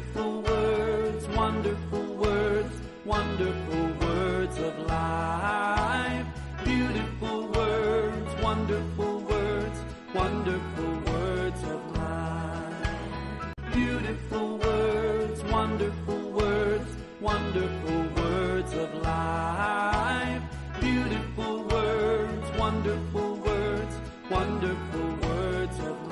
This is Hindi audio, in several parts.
Beautiful words, wonderful words, wonderful words of life. Beautiful words, wonderful words, wonderful words of life. Beautiful words, wonderful words, wonderful words of life. Beautiful words, wonderful words, wonderful words of life.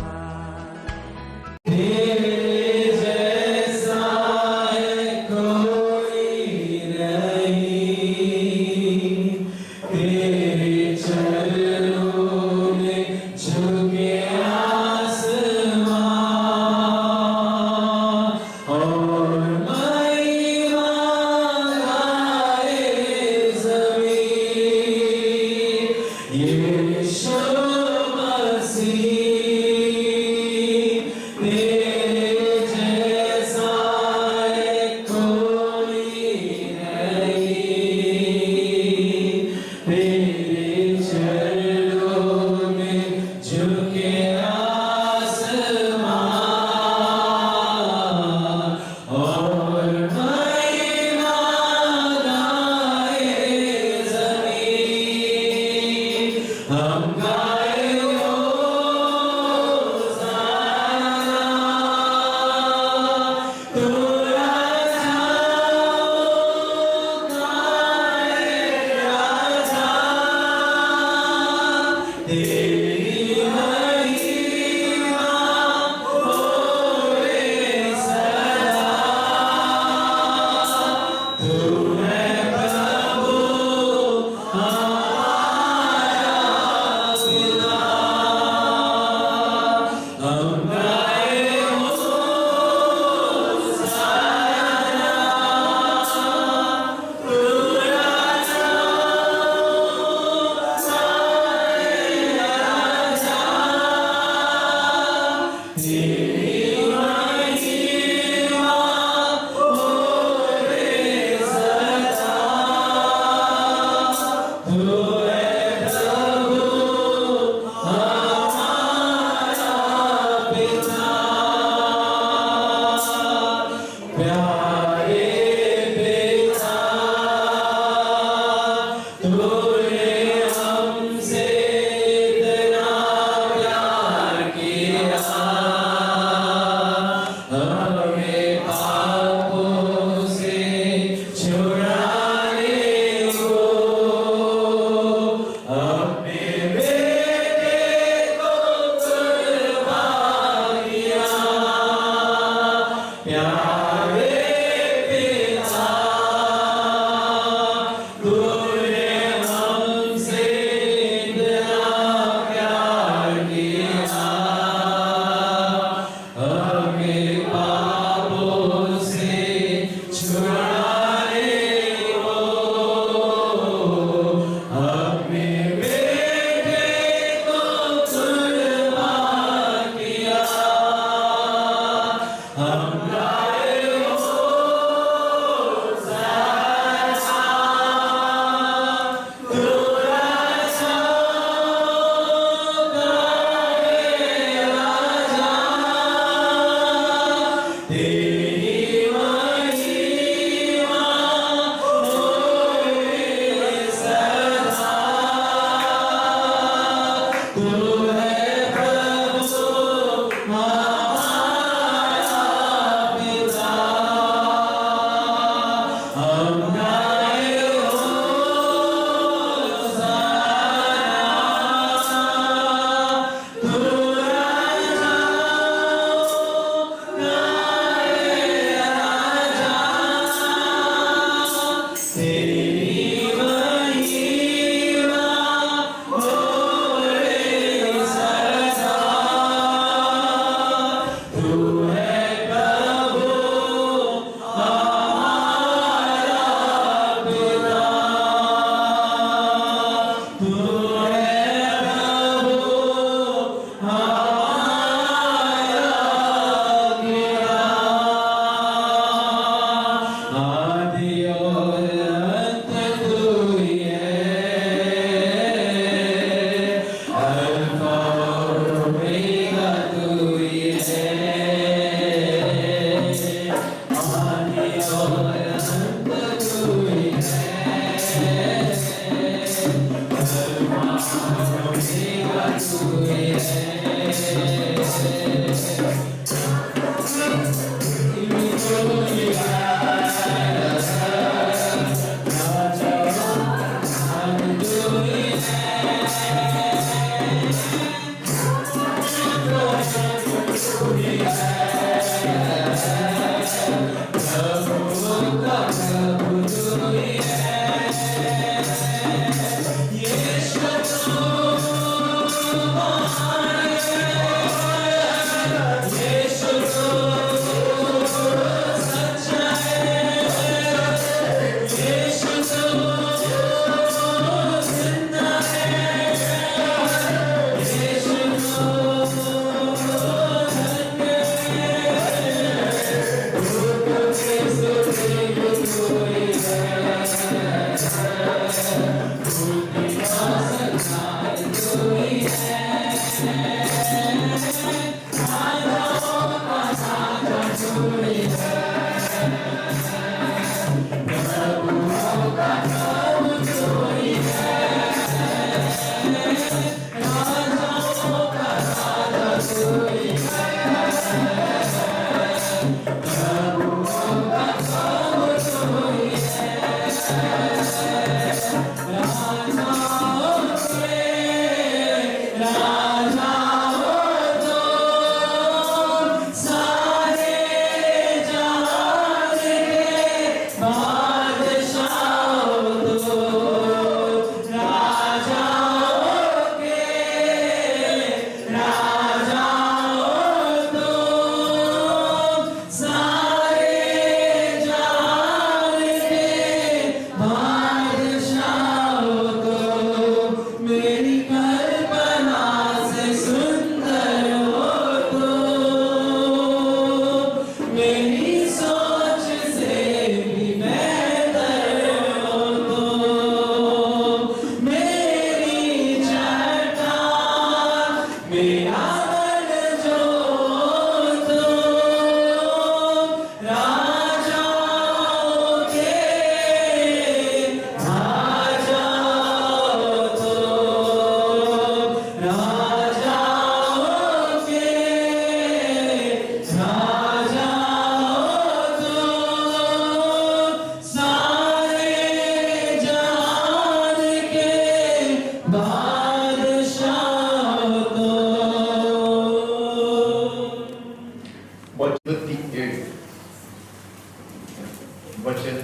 वचन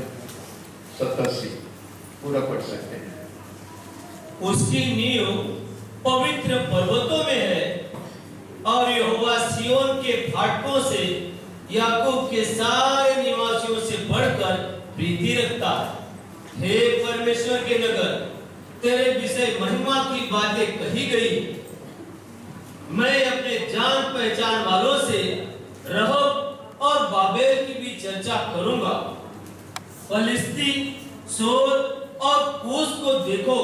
87 पूरा पढ़ सकते हैं। उसकी नींव पवित्र पर्वतों में है और यहोवा सिय्योन के फाटकों से याकूब के सारे निवासियों से बढ़कर प्रीति रखता है। हे परमेश्वर के नगर, तेरे विषय महिमा की बातें कही गई। मैं अपने जान पहचान वालों से रहब और बाबेल की भी चर्चा करूंगा। फलिस्ती, सोर और कूश को देखो,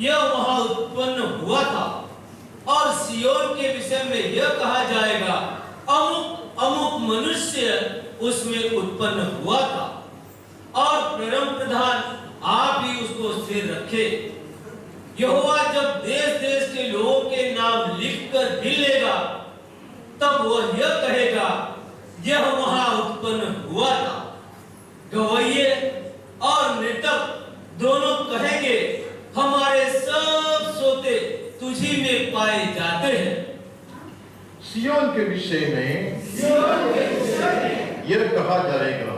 यह वहां उत्पन्न हुआ था और सिय्योन के विषय में यह कहा जाएगा, अमुक अमुक मनुष्य उसमें उत्पन्न हुआ था और परम प्रधान आप ही उसको स्थिर रखे। यहोवा जब देश देश के लोगों के नाम लिखकर गिन लेगा, तब वह यह कहेगा, यह वहां उत्पन्न हुआ था। गवैये और नृतक दोनों कहेंगे, हमारे सब सोते तुझी में पाए जाते हैं। सिय्योन के विषय में यह कहा जाएगा,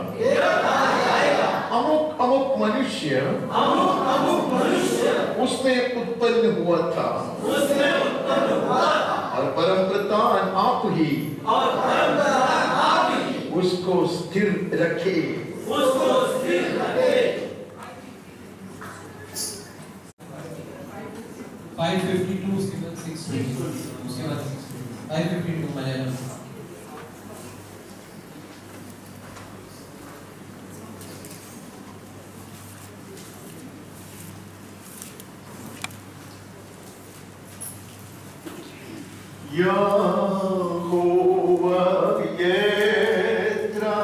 अमुक अमुक मनुष्य उसमें उत्पन्न हुआ था और परम प्रधान आप ही उसको स्थिर रखे। 552 उसके बाद 6 उसके बाद 552 मलयालम। यहोवा येत्रा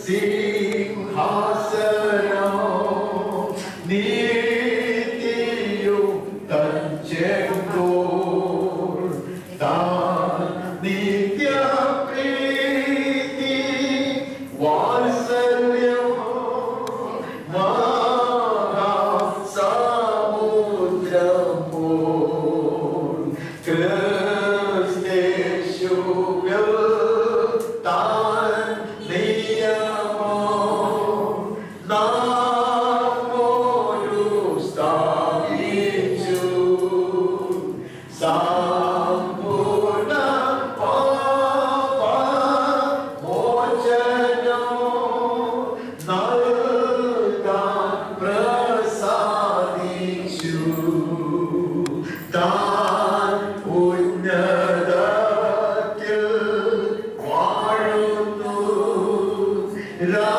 See Oh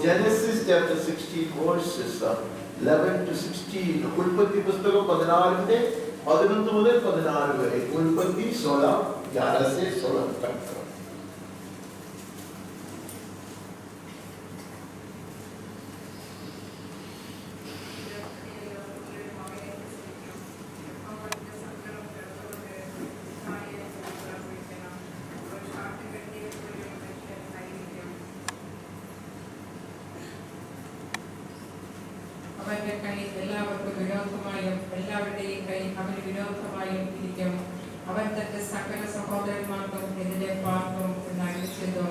Genesis chapter 16 verses 11 to 16. ഉൽപ്പത്തി പുസ്തകം 14 മുതൽ 16 വരെ. ഉൽപ്പത്തി 16 11 से 16 तक. അവന്റെ കൈ എല്ലാവർക്കും വിരോധമായും എല്ലാവരുടെയും കൈ അവന് വിരോധമായും ഇരിക്കും. അവൻ തന്റെ സകല സഹോദരന്മാർക്കും എതിരെ പാർക്കും എന്ന് അരുളിച്ചെയ്തു.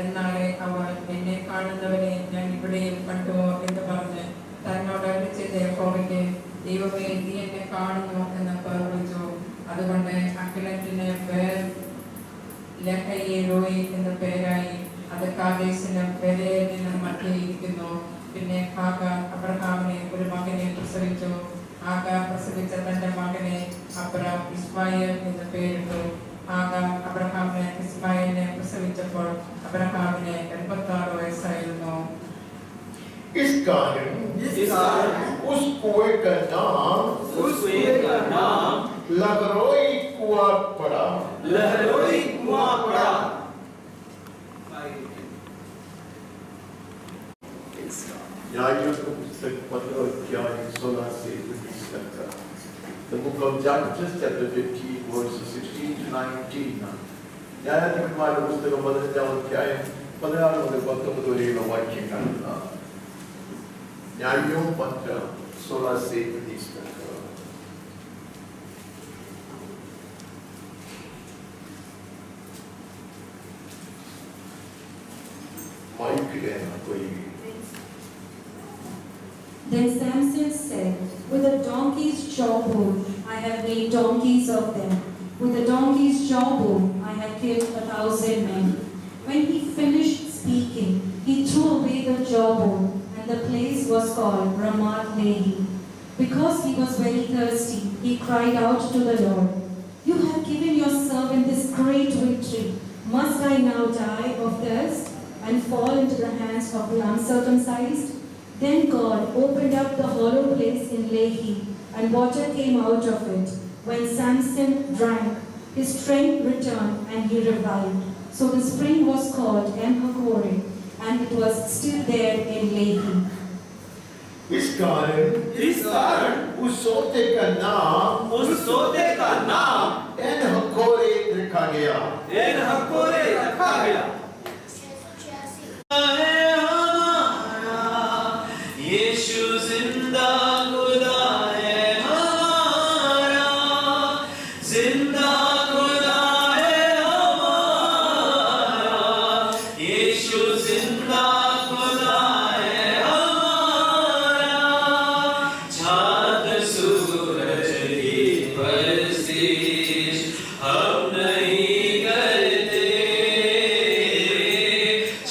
എന്നാലേ അവർ എന്നെ കാണുന്നവനെ ഞാൻ ഇവിടെയും കണ്ടുവോ എന്ന് പറഞ്ഞ് തന്നോട് അരുളിച്ചെയ്ത യഹോവയ്ക്ക് ദൈവമേ നീ എന്നെ കാണുന്നു എന്ന് പ്രവചിച്ചു. അതുകൊണ്ട് അക്കിലറ്റിന് ലഹയേരോയി എന്ന പേരായി. അത് കാദേശിനും ബെരേലിനും മധ്യയിരിക്കുന്നു. പിന്നെ ഹാഗാർ അബ്രഹാമിനെ ഒരു മകനെ പ്രസവിച്ചു. ഹാഗാർ പ്രസവിച്ച തന്റെ മകനെ അബ്രാം ഇസ്മായേൽ എന്ന് പേരിട്ടു. ഹാഗാർ അബ്രഹാമിനെ ഇസ്മായേലിനെ പ്രസവിച്ചപ്പോൾ അബ്രഹാമിന് 86 വയസ്സായിരുന്നു. इस कारण उस कुएं का नाम लहरोई कुआं पड़ा. न्यायों का पुस्तक 15 अध्याय 16 से 19 तक. The book of Judges chapter 15 verses 16 to 19. ന്യായാധിപന്മാരുടെ പുസ്തകം 15 അധ്യായം 16 മുതൽ 19 വരെയുള്ള വാക്യങ്ങൾ. न्यायों 15 16 से 19 तक. माइक लेना कोई. Then Samson said, with a donkey's jawbone I have made donkeys of them. With a donkey's jawbone I have killed 1,000 men. When he finished speaking, he threw away the jawbone, and the place was called Ramath Lehi. Because he was very thirsty, he cried out to the Lord, "You have given your servant this great victory. Must I now die of thirst and fall into the hands of the uncircumcised?" Then God opened up the hollow place in Lehi, and water came out of it. When Samson drank, his strength returned and he revived. So the spring was called En-Hakkore, and it was still there in Lehi. इस कारण उस सोते का नाम En-Hakkore रखा गया. यीशु जिंदा खुदा है हमारा, जिंदा खुदा है हमारा, यीशु जिंदा खुदा है हमारा। चाँद सूरज की परस्तिश हम नहीं करते,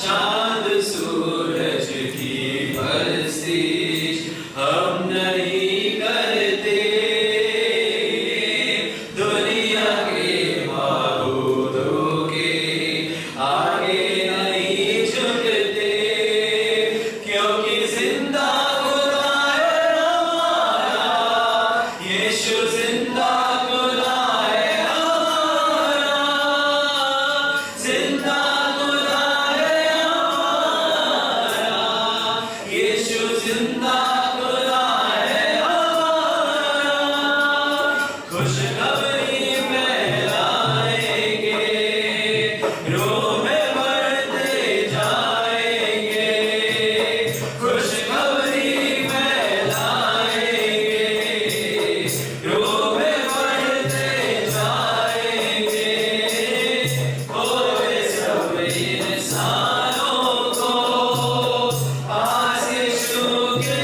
चाँद सूरज की परस्तिश हम नहीं करते, दुनिया के माबूदों के आगे नहीं झुकते, क्योंकि जिंदा खुदा है हमारा, यीशु जिंदा खुदा है हमारा, जिंदा खुदा है हमारा, यीशु जिंदा खुदा है हमारा। खुशखबरी फैलाएंगे, रोह में बढ़ते जाएंगे, खुशखबरी फैलाएंगे, रोह में बढ़ते जाएंगे, खोए सब इंसानों को आज यीशु के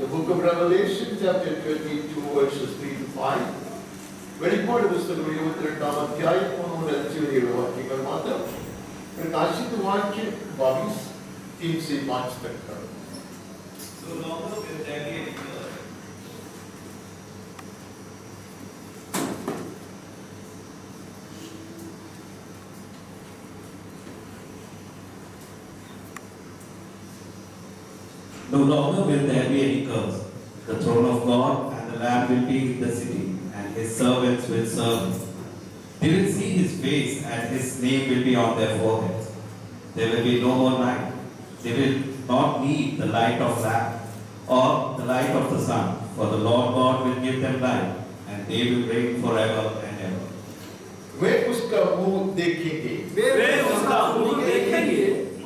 The book of Revelation, chapter 22, verses 3 to 5. വെളിപ്പാട് പുസ്തകം 22 അധ്യായം 1 മുതൽ 5 വാക്യങ്ങൾ മാത്രം. प्रकाशित वाक्य 22 3 से 5 तक का. No longer will there be any curse. No longer will there be any curse. The throne of God and the Lamb will be in the city, and his servants will serve him. They will see his face, and his name will be on their foreheads. There will be no more night. They will not need the light of lamp or the light of the sun, for the Lord God will give them light, and they will reign forever and ever. वे उसका मुंह देखेंगे, वे उसका मुंह देखेंगे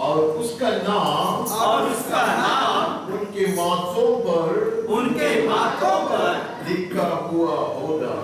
और उसका नाम उनके माथों पर लिखा हुआ होगा.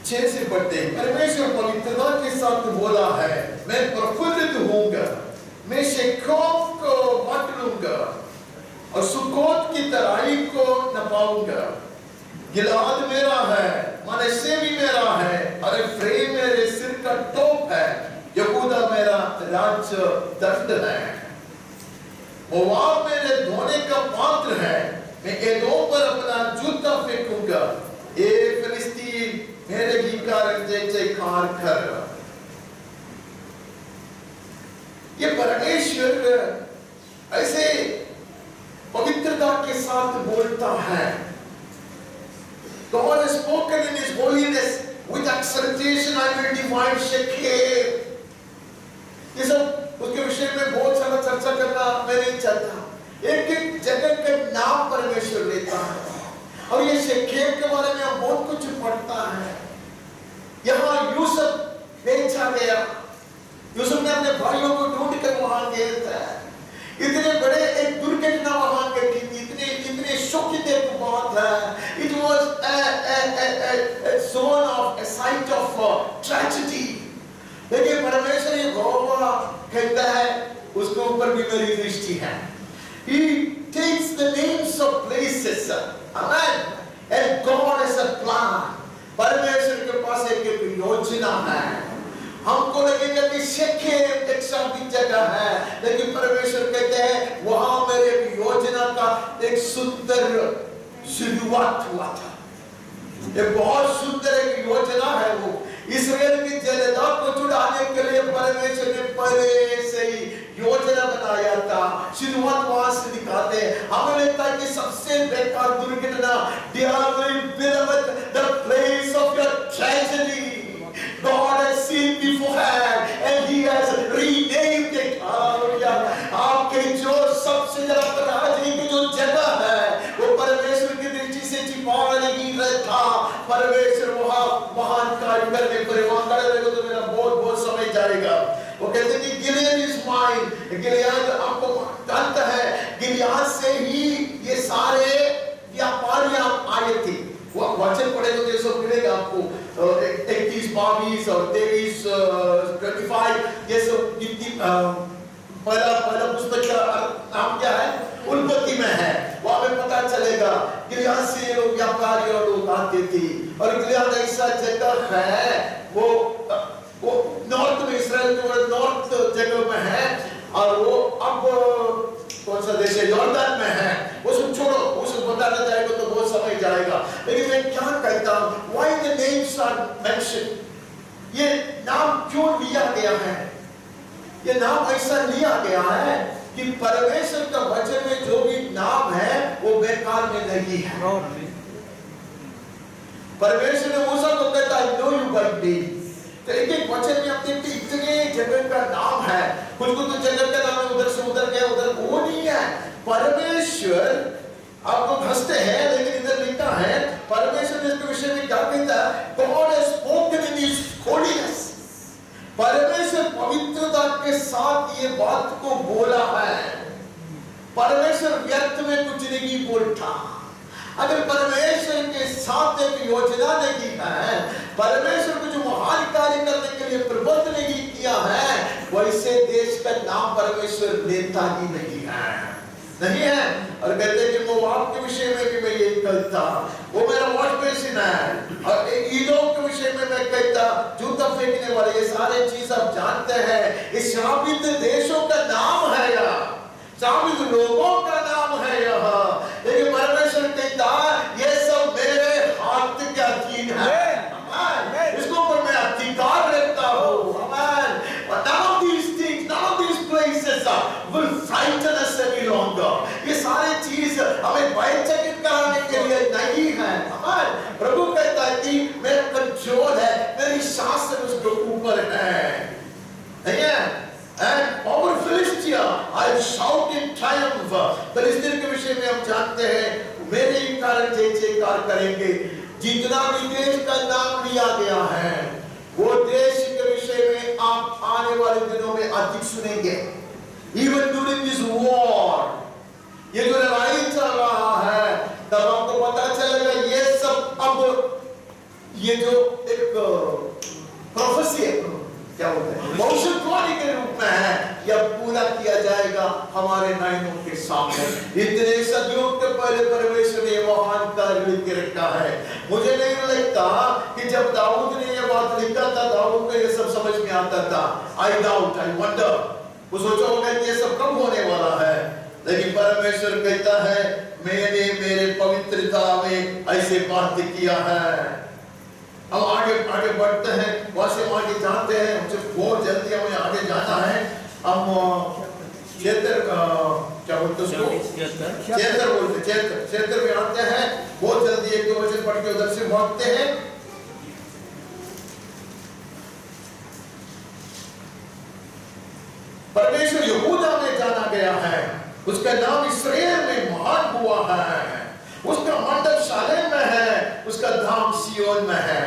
6 से पढ़ते हैं। परमेश्वर पवित्रता के साथ बोला है, मैं प्रफुल्लित होऊंगा, मैं शेकोम को बांट लूंगा और सुकोत की तराई को नपाऊंगा। गिलाद मेरा है, मनश्शे भी मेरा है और एफ्रेम मेरे सिर का टोप है, यहूदा मेरा राज्य दर्द है। मोआब मेरे धोने का पात्र है, मैं एदोम पर अपना जूता फेंकूंगा। ए फिलिस्तीन मेरे ही कारण जय जयकार कर। ये परमेश्वर ऐसे पवित्रता के साथ बोलता है। God has spoken in His holiness with exaltation. I will divide Shechem. ये सब उसके विषय में बहुत सारा चर्चा करना मैं नहीं चाहता। एक एक जगह का नाम परमेश्वर लेता है और ये शेकेम के बारे में हम बहुत कुछ पढ़ता है। यहाँ यूसुफ बेचा गया, यूसुफ ने अपने भाइयों को ढूंढ कर वहां गया था। इतने बड़े एक दुर्घटना वहां घटी थी, इतने शोकित एक बात है। It was a zone of a site of tragedy. लेकिन परमेश्वर ये गौरव कहता है उसके ऊपर भी मेरी दृष्टि है। He takes the names of places, amen, and God has a plan. परमेश्वर के पास एक योजना है। हमको लगेगा कि शेखेम एक शांति जगह है, लेकिन परमेश्वर कहते हैं वहां मेरे एक योजना का एक सुंदर शुरुआत हुआ था। एक बहुत सुंदर एक योजना है वो। इस्राएल की जनता को छुड़ाने के लिए परमेश्वर ने पहले से ही योजना बनाया था। शुरुआत वहां से दिखाते हैं। हमें लगता है कि सबसे बेकार दुर्घटना, dear beloved, the place of your tragedy, God has seen beforehand and He has renamed it. Hallelujah. आपके जो सबसे ज्यादा पराजय की जो जगह है, वो परमेश्वर की दृष्टि से छिपा नहीं रहता। परमेश्वर वहाँ महान कार्य करने पर वहाँ खड़े रहेगा तो मेरा बहुत समय जाएगा। वो कहते हैं कि गिलियद इज माइन। गिलियद आपको जानता है, गिलियद से ही ये सारे व्यापारियां आए थे। वो वचन पढ़ेगा तो ये सब मिलेगा आपको। 31, 22 और 23, 25 ये सब कितनी पहला पुस्तक का नाम क्या है? उत्पत्ति में है। वहां में पता चलेगा गिलियद से लोग व्यापारी और लोग आते थे। और गिलियद ऐसा जगह है वो नॉर्थ में, इसराइल के नॉर्थ जगह में है। और वो अब कौन सा देश है? यॉर्दन में है। उसको छोड़ो, उसको बताना जाएगा तो बहुत समय जाएगा। लेकिन मैं क्या कहता हूँ, why the names are mentioned? ये नाम क्यों लिया गया है? ये नाम ऐसा लिया गया है कि परमेश्वर का वचन में जो भी नाम है वो बेकार में नहीं है। परमेश्वर ने मूसा को कहता है, know you by name। तो एक वचन में अपने इतने जगह का नाम है। कुछ तो जगह का नाम है, उधर से उधर गया, उधर वो नहीं है। परमेश्वर आपको हंसते हैं, लेकिन इधर लिखा है परमेश्वर ने इसके विषय में क्या कहता है? God has spoken in His holiness। परमेश्वर पवित्रता के साथ ये बात को बोला है। परमेश्वर व्यर्थ में कुछ नहीं बोलता। अगर परमेश्वर के साथ एक योजना नहीं है, परमेश्वर को जो महान कार्य करने के लिए प्रबंध नहीं किया है, वैसे देश का नाम परमेश्वर लेता ही नहीं है। और कहते हैं कि मोआब के विषय में भी मैं ये कहता, वो मेरा वॉश बेसिन है। और ईदोम के विषय में मैं कहता, जूता फेंकने वाले, ये सारे चीज आप जानते हैं। इस शापित देशों का नाम है यहाँ, शापित लोगों का नाम है यहाँ। लेकिन परमेश्वर कहता ये सब मेरे हाथ के अधीन है। इसको पर मैं अधिकार रखता हूँ। None of these things, none of these places will frighten us any longer। ये सारे चीज हमें भयचकित कराने के लिए नहीं है। प्रभु कहता है कि मेरा कंट्रोल है, मेरी शासन उसके ऊपर है। नहीं है? And over Philistia, I'll shout in triumph। फिलिस्तीन के विषय में हम जानते हैं, मेरे ही कारण जयकार करेंगे। जितना भी देश का नाम लिया गया है, वो देश के विषय में आप आने वाले दिनों में अधिक सुनेंगे। Even during this war, ये जो लड़ाई चल रहा है, तब आपको पता चलेगा ये सब अब ये जो एक प्रोफेसी है, क्या बोलते हैं, भविष्यवाणी के रूप में है, यह पूरा किया जाएगा हमारे नयनों के सामने। इतने सदियों के पहले परमेश्वर ने महान कार्य लिख के रखा है। मुझे नहीं लगता कि जब दाऊद ने यह बात लिखा था, दाऊद को यह सब समझ में आता था। आई डाउट, आई वंडर, वो सोचा होगा कि ये सब कब होने वाला है। लेकिन परमेश्वर कहता है, मैंने मेरे पवित्रता में ऐसे बात किया है। अब आगे बढ़ते हैं, वहां से आगे जाते हैं। मुझे बहुत जल्दी हमें आगे जाना है। हम क्या बोलते हैं, चेतर में आते हैं। बहुत जल्दी एक दो वचन पढ़ के उधर से भागते हैं। परमेश्वर यहूदा में जाना गया है, उसका नाम इस्राएल में महान हुआ है। उसका मंडप शालेम में है, उसका धाम सियोन में है।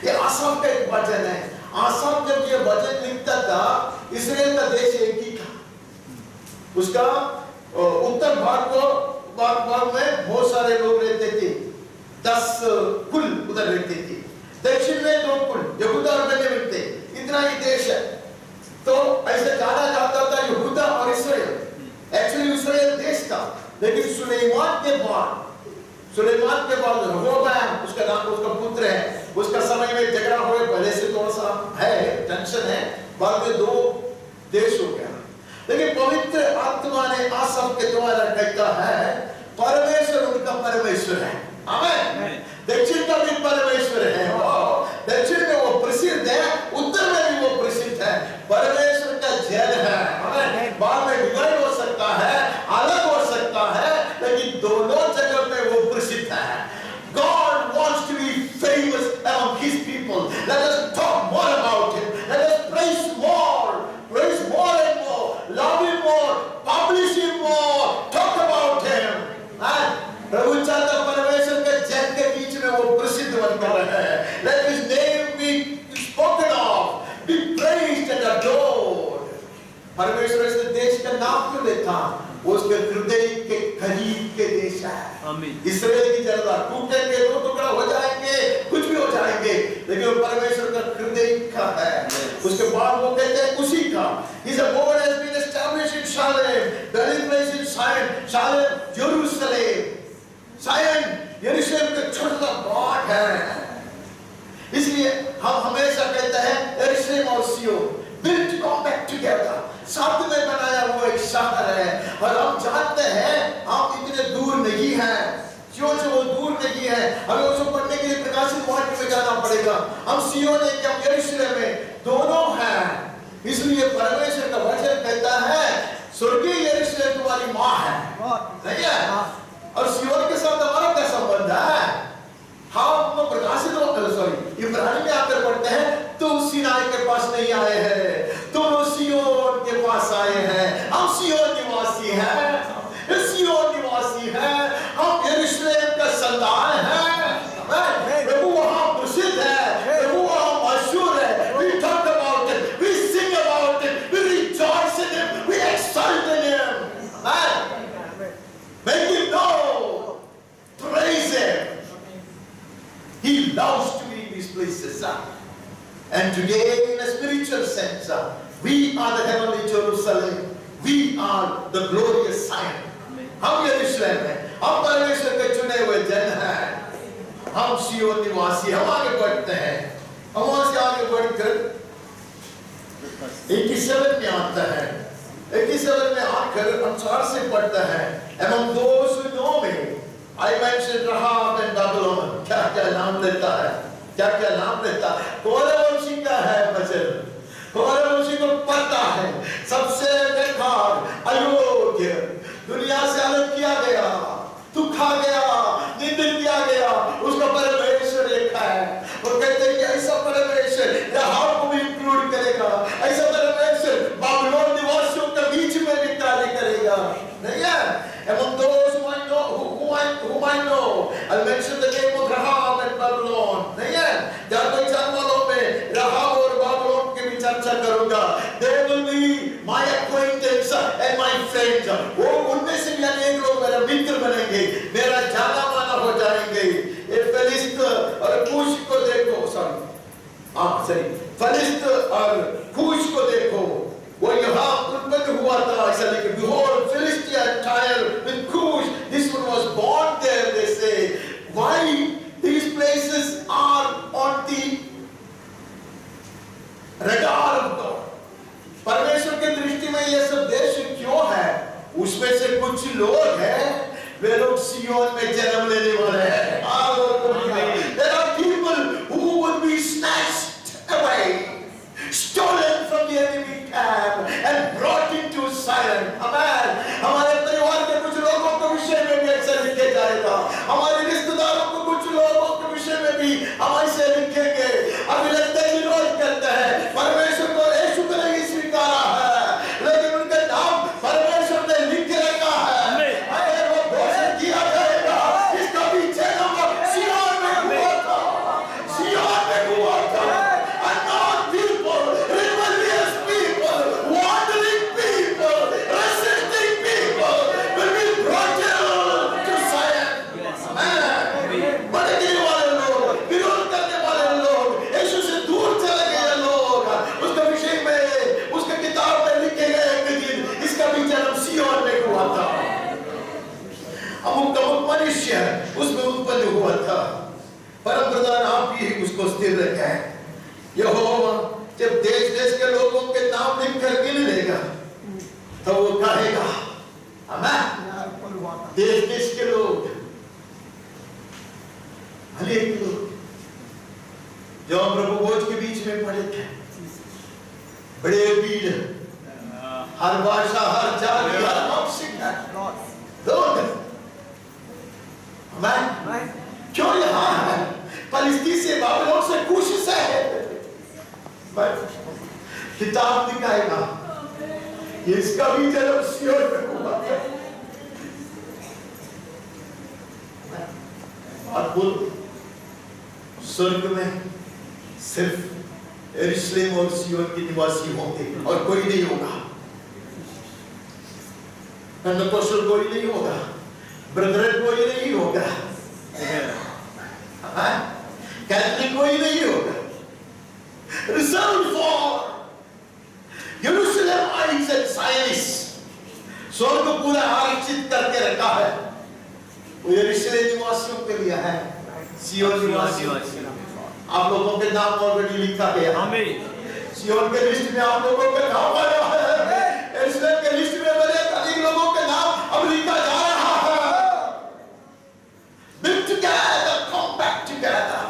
ये आसाम का एक वचन है। आसाम जब ये वचन लिखता था, इस्राएल का देश एक ही था। उसका उत्तर भाग में बहुत सारे लोग रहते थे, 10 कुल उधर रहते थे। दक्षिण में 2 कुल, यहूदा और बेन्यामीन थे। इतना ही देश है। तो ऐसे जाना जाता था यहूदा और इसराइल। एक्चुअली इसराइल देश था, लेकिन सुलेमान के बाद रहोबोआम उसका नाम, उसका पुत्र है, उसका समय में झगड़ा हुए, पहले से थोड़ा सा है टेंशन है, बाद में 2 देश हो गया। लेकिन पवित्र आत्मा ने आसफ के द्वारा कहता है परमेश्वर उनका परमेश्वर है। आमीन। दक्षिण का भी परमेश्वर है, दक्षिण में वो प्रसिद्ध है, उत्तर में भी वो प्रसिद्ध है, परमेश्वर का जन है। आमीन। बाद में विलय हो सकता है, अलग हो सकता है, लेकिन दोनों जगह में वो प्रसिद्ध है। God wants to be famous among His people. Let us talk more about Him. Let us praise more and more, love Him more, publish Him more, talk about Him. प्रभु चाहता परमेश्वर के जन के बीच में वो प्रसिद्ध बनकर रहे। Let His name be spoken of, be praised and adored. परमेश्वर इस देश का नाम क्यों लेता? वो उसके हृदय के करीब के देश है। आमीन। इसराइल की जनता टूटेंगे, 2 टुकड़ा हो जाएंगे, कुछ भी हो जाएंगे, लेकिन वो परमेश्वर का हृदय का है। उसके बाद वो कहते हैं उसी का। His abode has been established in Shalem, dwelling place in Zion, Shalem, Jerusalem, Zion, यरूशलेम का छोटा गॉड है। इसलिए हम हमेशा कहते हैं यरूशलेम और सिय्योन built to come back together, साथ में बनाया हुआ एक शहर है। और हम जानते हैं हम इतने दूर नहीं हैं, सिय्योन से वो दूर नहीं है, हमें उसको पढ़ने के लिए प्रकाशित वाक्य में जाना पड़ेगा। हम सिय्योन है कि हम यरूशलेम में दोनों हैं। इसलिए परमेश्वर का वचन कहता है स्वर्गीय यरूशलेम तुम्हारी माँ है, नहीं है? और सिय्योन के साथ हमारा क्या संबंध है? हम प्रकाशित इब्रानी में आकर पढ़ते हैं तुम सीनाई के पास नहीं आए हैं, तुम सिय्योन के पास आए हैं। हम सिय्योन निवासी हैं, सिय्योन निवासी हैं, हम यरूशलेम का संतान हैं। प्रभु वहां प्रसिद्ध है, प्रभु वहां मशहूर है। We talk about it, we sing about it, we rejoice in Him, we exalt in Him. Make Him know, praise Him. He loves to be in these places. And today, in a spiritual sense, we are the heavenly Jerusalem. We are the glorious Zion. हम यरूशलेम हैं, हम परमेश्वर के चुने हुए जन हैं, हम सिय्योन निवासी। हम आगे बढ़ते हैं, हम वहां से आगे बढ़कर 87 में आता है। 87 में आकर हम 4 से पढ़ते हैं among those who know me I mentioned Rahab and Babylon. क्या नाम लेता है, क्या नाम लेता है। कौरवंशी का है वचन, कौरवंशी को पता है सबसे बेकार अयोग्य, दुनिया से अलग किया गया, दुखा गया, निंदित किया गया, उसका परमेश्वर एक है। और कहते हैं कि ऐसा परमेश्वर राहाब को भी इंक्लूड करेगा, ऐसा परमेश्वर बाबिलोन निवासियों के बीच में भी कार्य करेगा, नहीं है? Among those whom I know, I'll mention the name of Rahab and Babylon. नहीं है? जब कोई जानवरों में राहाब और बाबिलोन के भी चर्चा करूँगा, they will be my acquaintance and my friends. वो उनमें से भी अनेक लोग मेरा मित्र बनेंगे, मेरा जाना माना हो जाएंगे। ये फिलिस्त और कूश को देखो, फिलिस्त और कूश को देखो, वो यहाँ उत्पन्न हुआ था ऐसा लिखा, behold Philistia entire with Cush, this one was born there. They say why these places are on the radar of God. परमेश्वर के दृष्टि में ये सब देश क्यों है? उसमें से कुछ लोग हैं, वे लोग सिय्योन में जन्म लेने वाले हैं। There are people who will be snatched away, stolen from the enemy camp and brought into Zion. Amen. हमारे परिवार के कुछ लोगों के विषय में भी ऐसा लिखे जाएगा, हमारे रिश्तेदारों को कुछ लोगों के विषय में भी हम ऐसे लिखेंगे। अभी लगता है विरोध करते हैं, परमेश्वर को यीशु को नहीं स्वीकारा है, लेकिन उनका नाम परमेश्वर ने लिख रखा है। अगर वो घोषित किया जाएगा, इसका पीछे नंबर सिय्योन में हुआ था, सिय्योन में हुआ था। Unknown people, rebellious people, wandering people, resisting people will be brought to Zion. Amen. उसमें उत्पन्न हुआ था। परम प्रधान आप ही उसको स्थिर रखें। यहोवा जब देश देश के लोगों के नाम लिखकर गिन लेगा तो वो कहेगा आमीन। देश देश के लोग, अनेक लोग जो प्रभु भोज के बीच में पड़े थे, बड़े भीड़, हर भाषा, हर जाति, हर वंश लोग, आमीन। क्यों यहाँ है? फलिस्तीन से, बाबिलोन से, कूश से है। किताब दिखाएगा इसका भी जन्म सियोन में हुआ है। अद्भुत। स्वर्ग में सिर्फ यरूशलेम और सियोन के निवासी होंगे और कोई नहीं होगा। पेंटेकोस्टल कोई नहीं होगा, ब्रदरन कोई नहीं होगा, कैथलिक कोई नहीं होगा। Reserved for Jerusalemites and Zionists, स्वर्ग पूरा आरक्षित करके रखा है। वो यरूशलेम निवासियों के लिए है, सियोन निवासियों। आप लोगों के नाम ऑलरेडी लिखा गया। सियोन के लिस्ट में आप लोगों का नाम आया है। यरूशलेम के लिस्ट में बड़े अधिक लोगों के नाम अब लिखा जा रहा है। Live together, come back together.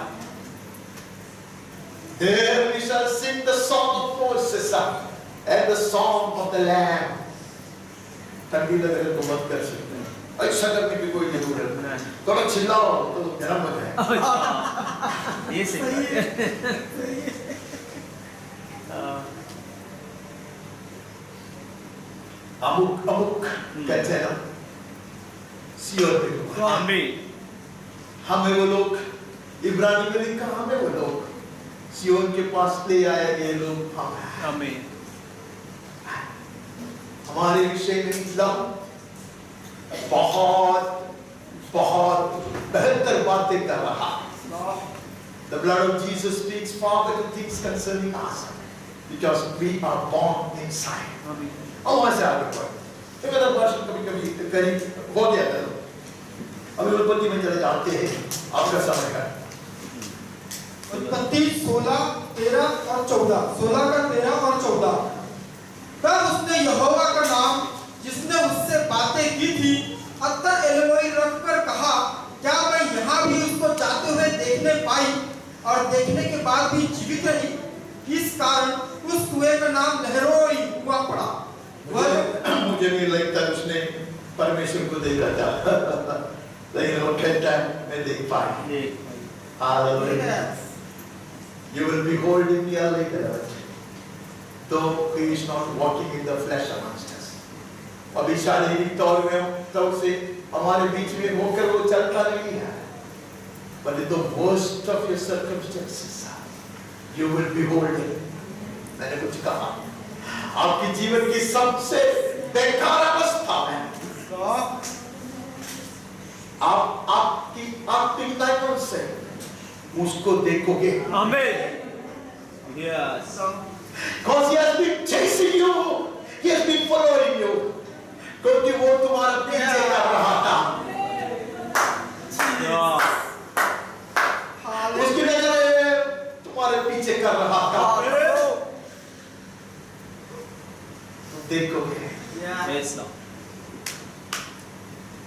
There we shall sing the song of Moses and the song of the Lamb. ठंडी लग रही तो मत कर सकते हैं, ऐसा करने की कोई जरूरत नहीं। थोड़ा चिल्लाओ तो गर्म हो जाए। ये सही है। अमुक अमुक कहते हैं ना, सियोन पे। आमीन। हमें वो लोग, इब्रानी में लिखा, हमें वो लोग सियोन के पास ले आए गए लोग हम हैं। आमीन। हमारे विषय में इस्लाम बहुत बहुत बेहतर बातें कर रहा है। The blood of Jesus speaks far better things concerning us because we are born inside. आमीन। अब वहां से आगे बढ़ो। ये मेरा भाषण कभी-कभी करीब हो गया था। अभी उत्पत्ति में चले जाते हैं, आपका समय है। उत्पत्ति 16, 13 और 14, 16 का 13 और 14। तब उसने यहोवा का नाम जिसने उससे बातें की थी अत्तर एलोई रखकर कहा, क्या मैं यहाँ भी उसको जाते हुए देखने पाई और देखने के बाद भी जीवित रही? इस कारण उस कुएं का नाम लहरोई हुआ पड़ा। मुझे नहीं लगता उसने परमेश्वर को देखा था, लेकिन वो कहता है मैं देख पाई। Hallelujah. You will behold him here later, though he is not walking in the flesh amongst us. अभी शारीरिक तौर से हमारे बीच में होकर वो चलता नहीं है, but in the worst of your circumstances, you will behold him. मैंने कुछ कहा, आपके जीवन की सबसे बेकार अवस्था में आपकी नजरों से उसको देखोगे। आमीन। Yes. Because he has been chasing you, he has been following you. क्योंकि वो तुम्हारा पीछे कर रहा था। उसकी नजरें तुम्हारे पीछे कर रहा था। तुम देखोगे। Yes, Lord.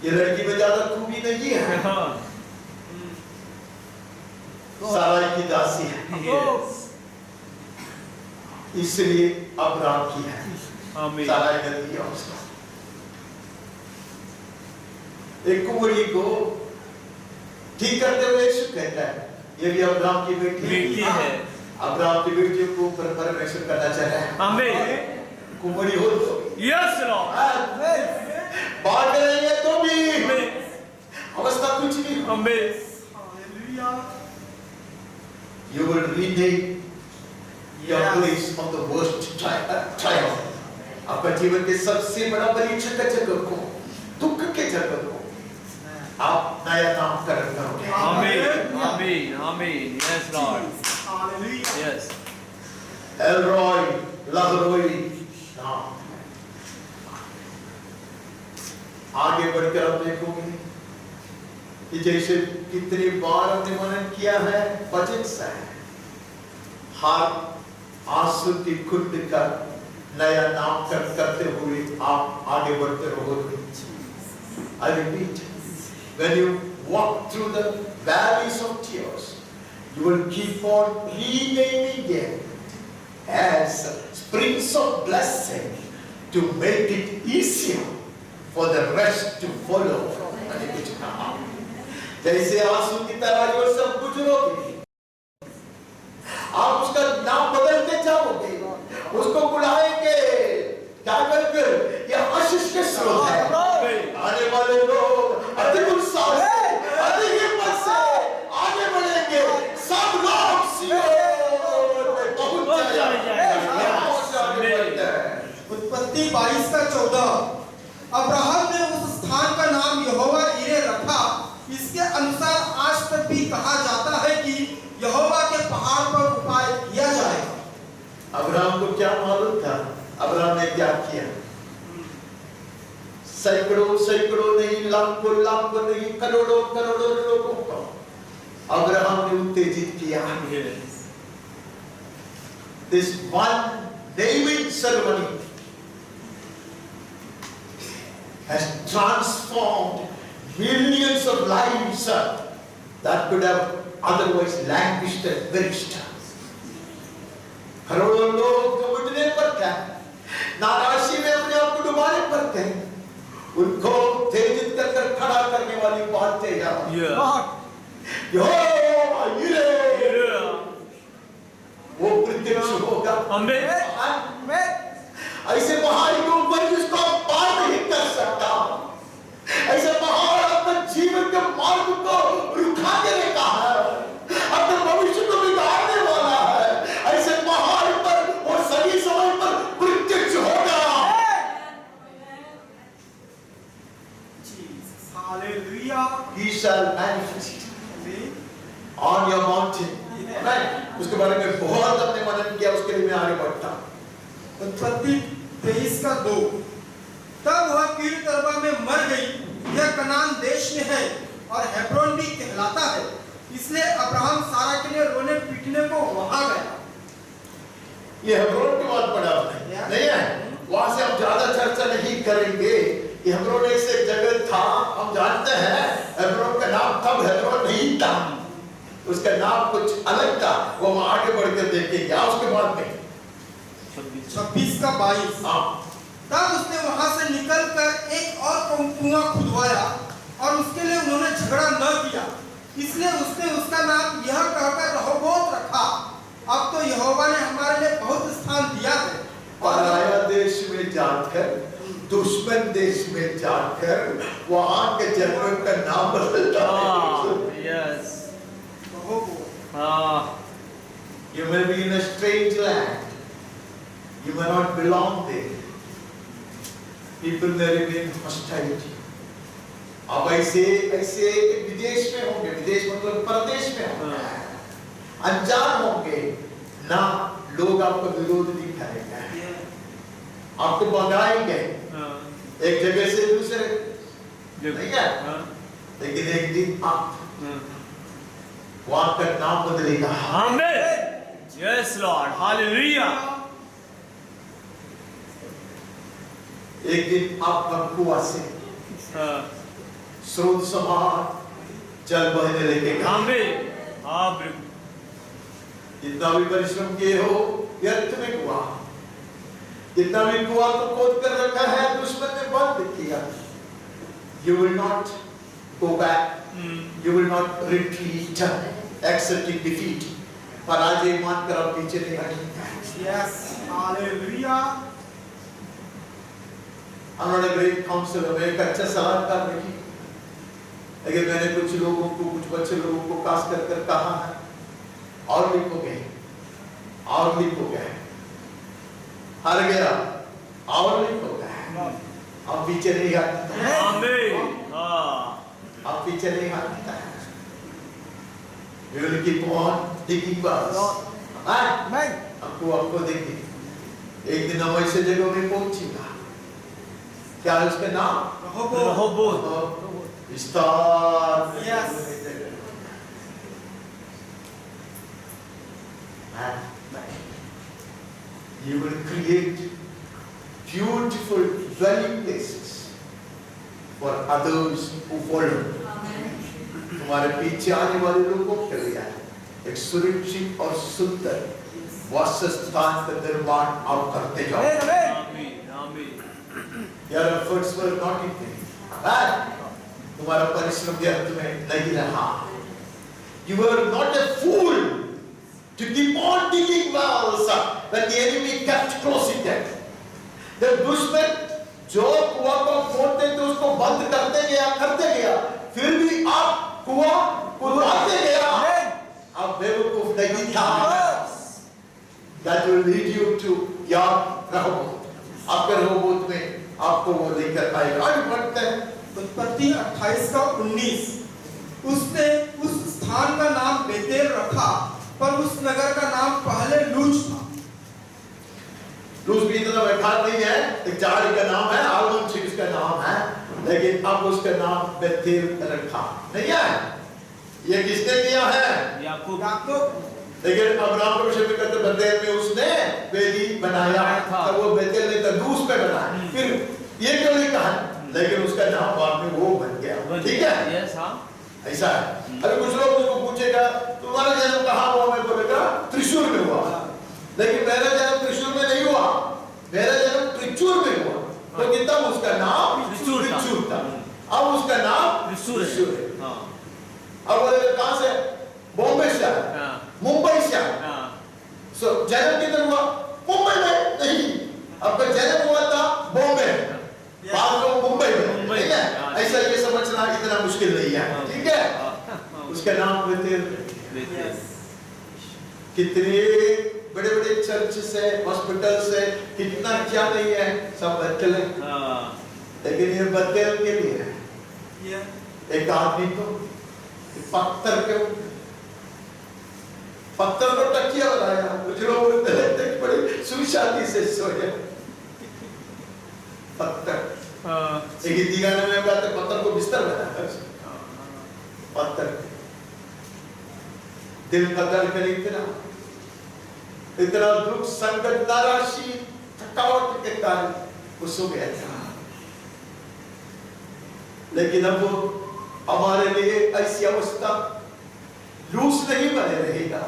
ये लड़की में ज्यादा खूबी नहीं है, साराई की दासी है। Yes. इसलिए अब्राम की है। आमीन। साराई ने दिया उसको। एक कुंवारी को ठीक करते हुए यीशु कहता है, ये भी अब्राम की बेटी है। अब्राम की बेटी को परमेश्वर करना चाह रहा है। आमीन। कुंवारी हो तो Yes, Lord. बात करेंगे तो भी अवस्था कुछ नहीं। आमीन। You will rename your place of the worst trial. आपका जीवन के सबसे बड़ा परीक्षण का जगह को, दुख के जगह को आप नया नाम करण करोगे। आमीन। आमीन। आमीन। Yes, Lord. Yes. एलरॉय, लहरोई नाम। आगे बढ़कर आप देखोगे कि जैसे कितनी बार हमने मनन किया है वचन से, हर आंसू की खुद का नया नामकरण करते हुए आप आगे बढ़ते रहोगे। I repeat, when you walk through the valleys of tears, you will keep on renaming it as springs of blessing to make it easier for the rest to follow. जैसे आंसू की तरह सब गुजरोगे, आप उसका नाम बदलते जाओगे, उसको बुलाएंगे क्या करके, यह आशीष के स्रोत है। आने वाले लोग अधिक उत्साह से, अधिक हिम्मत से आगे बढ़ेंगे, सब लोग सियोन में पहुंच जाएंगे। उत्पत्ति 22:14 अब्राहम ने उस स्थान का नाम यहोवा यीरे रखा। इसके अनुसार आज तक भी कहा जाता है कि यहोवा के पहाड़ पर उपाय किया जाएगा। अब्राहम को क्या मालूम था? अब्राहम ने क्या किया? सैकड़ों सैकड़ों नहीं, लाखों लाखों नहीं, करोड़ों करोड़ों लोगों को अब्राहम ने उत्तेजित किया। This one naming ceremony has transformed millions of lives that could have otherwise languished and perished. करोड़ों लोग जो मिटने पर थे, नाराजी में अपने आप को डुबाने पर थे, उनको उत्तेजित कर खड़ा करने वाली बात है वो प्रत्यक्ष होगा। ऐसे पहाड़ के ऊपर जिसको आप पार नहीं कर सकता, ऐसे पहाड़ अपने जीवन के मार्ग को रुका के रखा है, अपने भविष्य को बिगाड़ने वाला है। ऐसे पहाड़ पर वो सही समय पर प्रत्यक्ष होगा। He shall manifest on your mountain. उसके बारे में बहुत अपने मनन किया, उसके लिए मैं आगे बढ़ता हूं। उत्पत्ति 23:2 तब वह कीर तरबा में मर गई। यह कनान देश में है और हेब्रोन भी कहलाता है। इसलिए अब्राहम सारा के लिए रोने पीटने को वहां गया। ये हेब्रोन की बात पढ़ा नहीं है, वहां से हम ज्यादा चर्चा नहीं करेंगे। ये हेब्रोन ऐसे जगह था, हम जानते हैं हेब्रोन का नाम तब हेब्रोन नहीं था, उसका नाम कुछ अलग था, वो हम आगे बढ़कर देखेंगे। उसके बाद में 26:22 तब उसने वहां से निकलकर एक और कुआं खुदवाया और उसके लिए उन्होंने झगड़ा न किया। इसलिए उसने उसका नाम यह कहकर रहोबोत रखा। अब तो यहोवा ने हमारे लिए बहुत स्थान दिया है। पराया देश में जाकर, दुश्मन देश में जाकर वहां के जनों का नाम बदलता है। Yes, You may be in a strange land. You may not belong there. People may remain hostility. अब ऐसे ऐसे विदेश में होंगे, विदेश मतलब परदेश में होंगे, अनजान होंगे ना, लोग आपको विरोध दिखाएंगे, आपको भगाएंगे एक जगह से दूसरे, नहीं है? लेकिन एक दिन आप वहां का नाम बदलेगा। आमीन। Yes Lord, hallelujah. एक दिन आपका कुआं से स्रोत समान जल बहने लगेगा। आमीन। जितना भी परिश्रम किए हो व्यर्थ में हुआ, जितना भी कुआं को खोद कर रखा है दुश्मन ने बंद किया। You will not go back. You will not retreat, accepting defeat. पराजय मानकर आप पीछे नहीं हटेंगे। Yes, hallelujah. I'm not a great counselor, मैं एक अच्छा सलाहकार नहीं, लेकिन मैंने कुछ लोगों को, कुछ बच्चे लोगों को खास कर कहा है, और लिखोगे, और लिखोगे, हार गया, और लिखोगे, आप पीछे नहीं हटते। आमीन। आप पीछे नहीं हटते। We will keep on digging wells. Amen. आपको देंगे। एक दिन हम ऐसे जगह में पहुंचेगा। क्या है उसका नाम? रहोबोत। विस्तार में Yes. You will create beautiful dwelling places for others who follow. तुम्हारे पीछे आने वाले लोगों के लिए एक सुरक्षित और सुंदर वासस्थान का निर्माण आप करते जाओ। Your efforts were not in vain. तुम्हारा परिश्रम व्यर्थ में नहीं रहा। You were not a fool to keep on digging wells when the enemy kept closing them. जब दुश्मन जो कुआं को खोदते थे उसको बंद करते गया, फिर भी आप कुआं खुदवाते गया। आप बेवकूफ नहीं था। That will lead you to your Rehoboth. आपके रहोबोत में आपको वो लेकर आएगा। आगे बढ़ते हैं। उत्पत्ति 28:19 उसने उस स्थान का नाम बेतेल रखा, पर उस नगर का नाम पहले लूज था। लूज भी इतना बेकार नहीं है, एक झाड़ी का नाम है, आलमन ट्री उसका नाम है, लेकिन अब उसका नाम बेतेल रखा नहीं है। ये किसने किया है? याकूब। लेकिन अब्राहम को विषय में कहते बेतेल में उसने वेदी बनाया, तब वो बेतेल ने तर्दूस पे बनाया। फिर ये क्यों नहीं कहा? लेकिन उसका नाम बाद में वो बन गया। ठीक है? यस हाँ। ऐसा है। अभी कुछ लोग उसको पूछेगा तुम्हारा जन्म कहाँ हुआ? मैं बोलेगा त्रिशूर में हुआ। लेकिन मेरा जन्म त्रिशूर में नहीं हुआ, मेरा जन्म त्रिचूर में हुआ। तो तब उसका नाम त्रिचूर था, अब उसका नाम त्रिशूर है। अब बोलेगा कहाँ से? बॉम्बे से आया, मुंबई से आया। सो जन्म किधर हुआ? मुंबई में नहीं, आपका जन्म हुआ था बॉम्बे में, बाद में मुंबई में। ठीक है? ऐसा ये समझना इतना मुश्किल नहीं है। ठीक है? उसका नाम बेतेल। कितने बड़े-बड़े चर्च से, हॉस्पिटल से, कितना क्या नहीं है, सब बेतेल है। लेकिन ये बेतेल के लिए है। एक आदमी को पत्थर को तकिया बनाया। कुछ लोग बड़े सुशांति से सोए। पत्थर एक हिंदी गाने में कहते पत्थर को बिस्तर बनाया। पत्थर दिल का दर्द इतना दुख, संकट, नाराजगी, थकावट के कारण वो सो गया था। लेकिन अब वो हमारे लिए ऐसी अवस्था लूज नहीं बने रहेगा।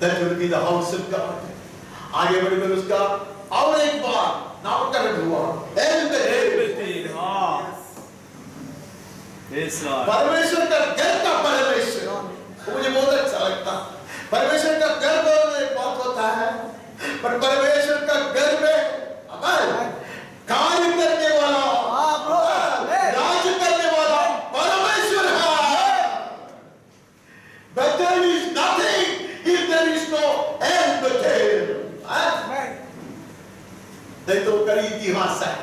That will be the house of God. आगे बढ़कर उसका और एक बार नामकरण हुआ परमेश्वर का घर का परमेश्वर। मुझे बहुत अच्छा लगता। परमेश्वर का घर में एक बात होता है, पर परमेश्वर का घर में कार्य करने वाला, राज करने वाला परमेश्वर है। Bethel is nothing if there is no El Bethel. नहीं तो करी इतिहास है,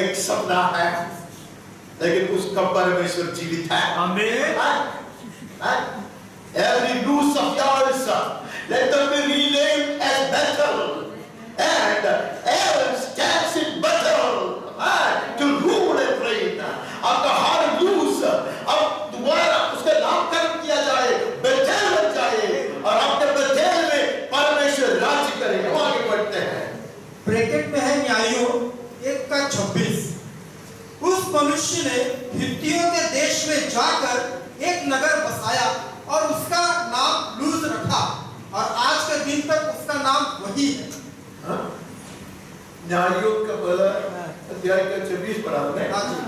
एक सपना है, लेकिन उसका परमेश्वर जीवित है। आमीन। Every loose of yours, let them be renamed as Bethel, and El stands in Bethel to rule and reign. आपका हर लूज अब दोबारा उसका नामकरण किया जाए, बेतेल बन जाए, और आपके बेतेल में परमेश्वर राज्य करेगा। आगे बढ़ते हैं। ब्रैकेट में है न्यायों 1:26 उस मनुष्य ने हित्तियों के देश में जाकर एक नगर बसाया और उसका नाम लूज रखा, और आज के दिन तक उसका नाम वही है। न्यायों का पहला अध्याय का 26 पढ़ा है। हाँ जी।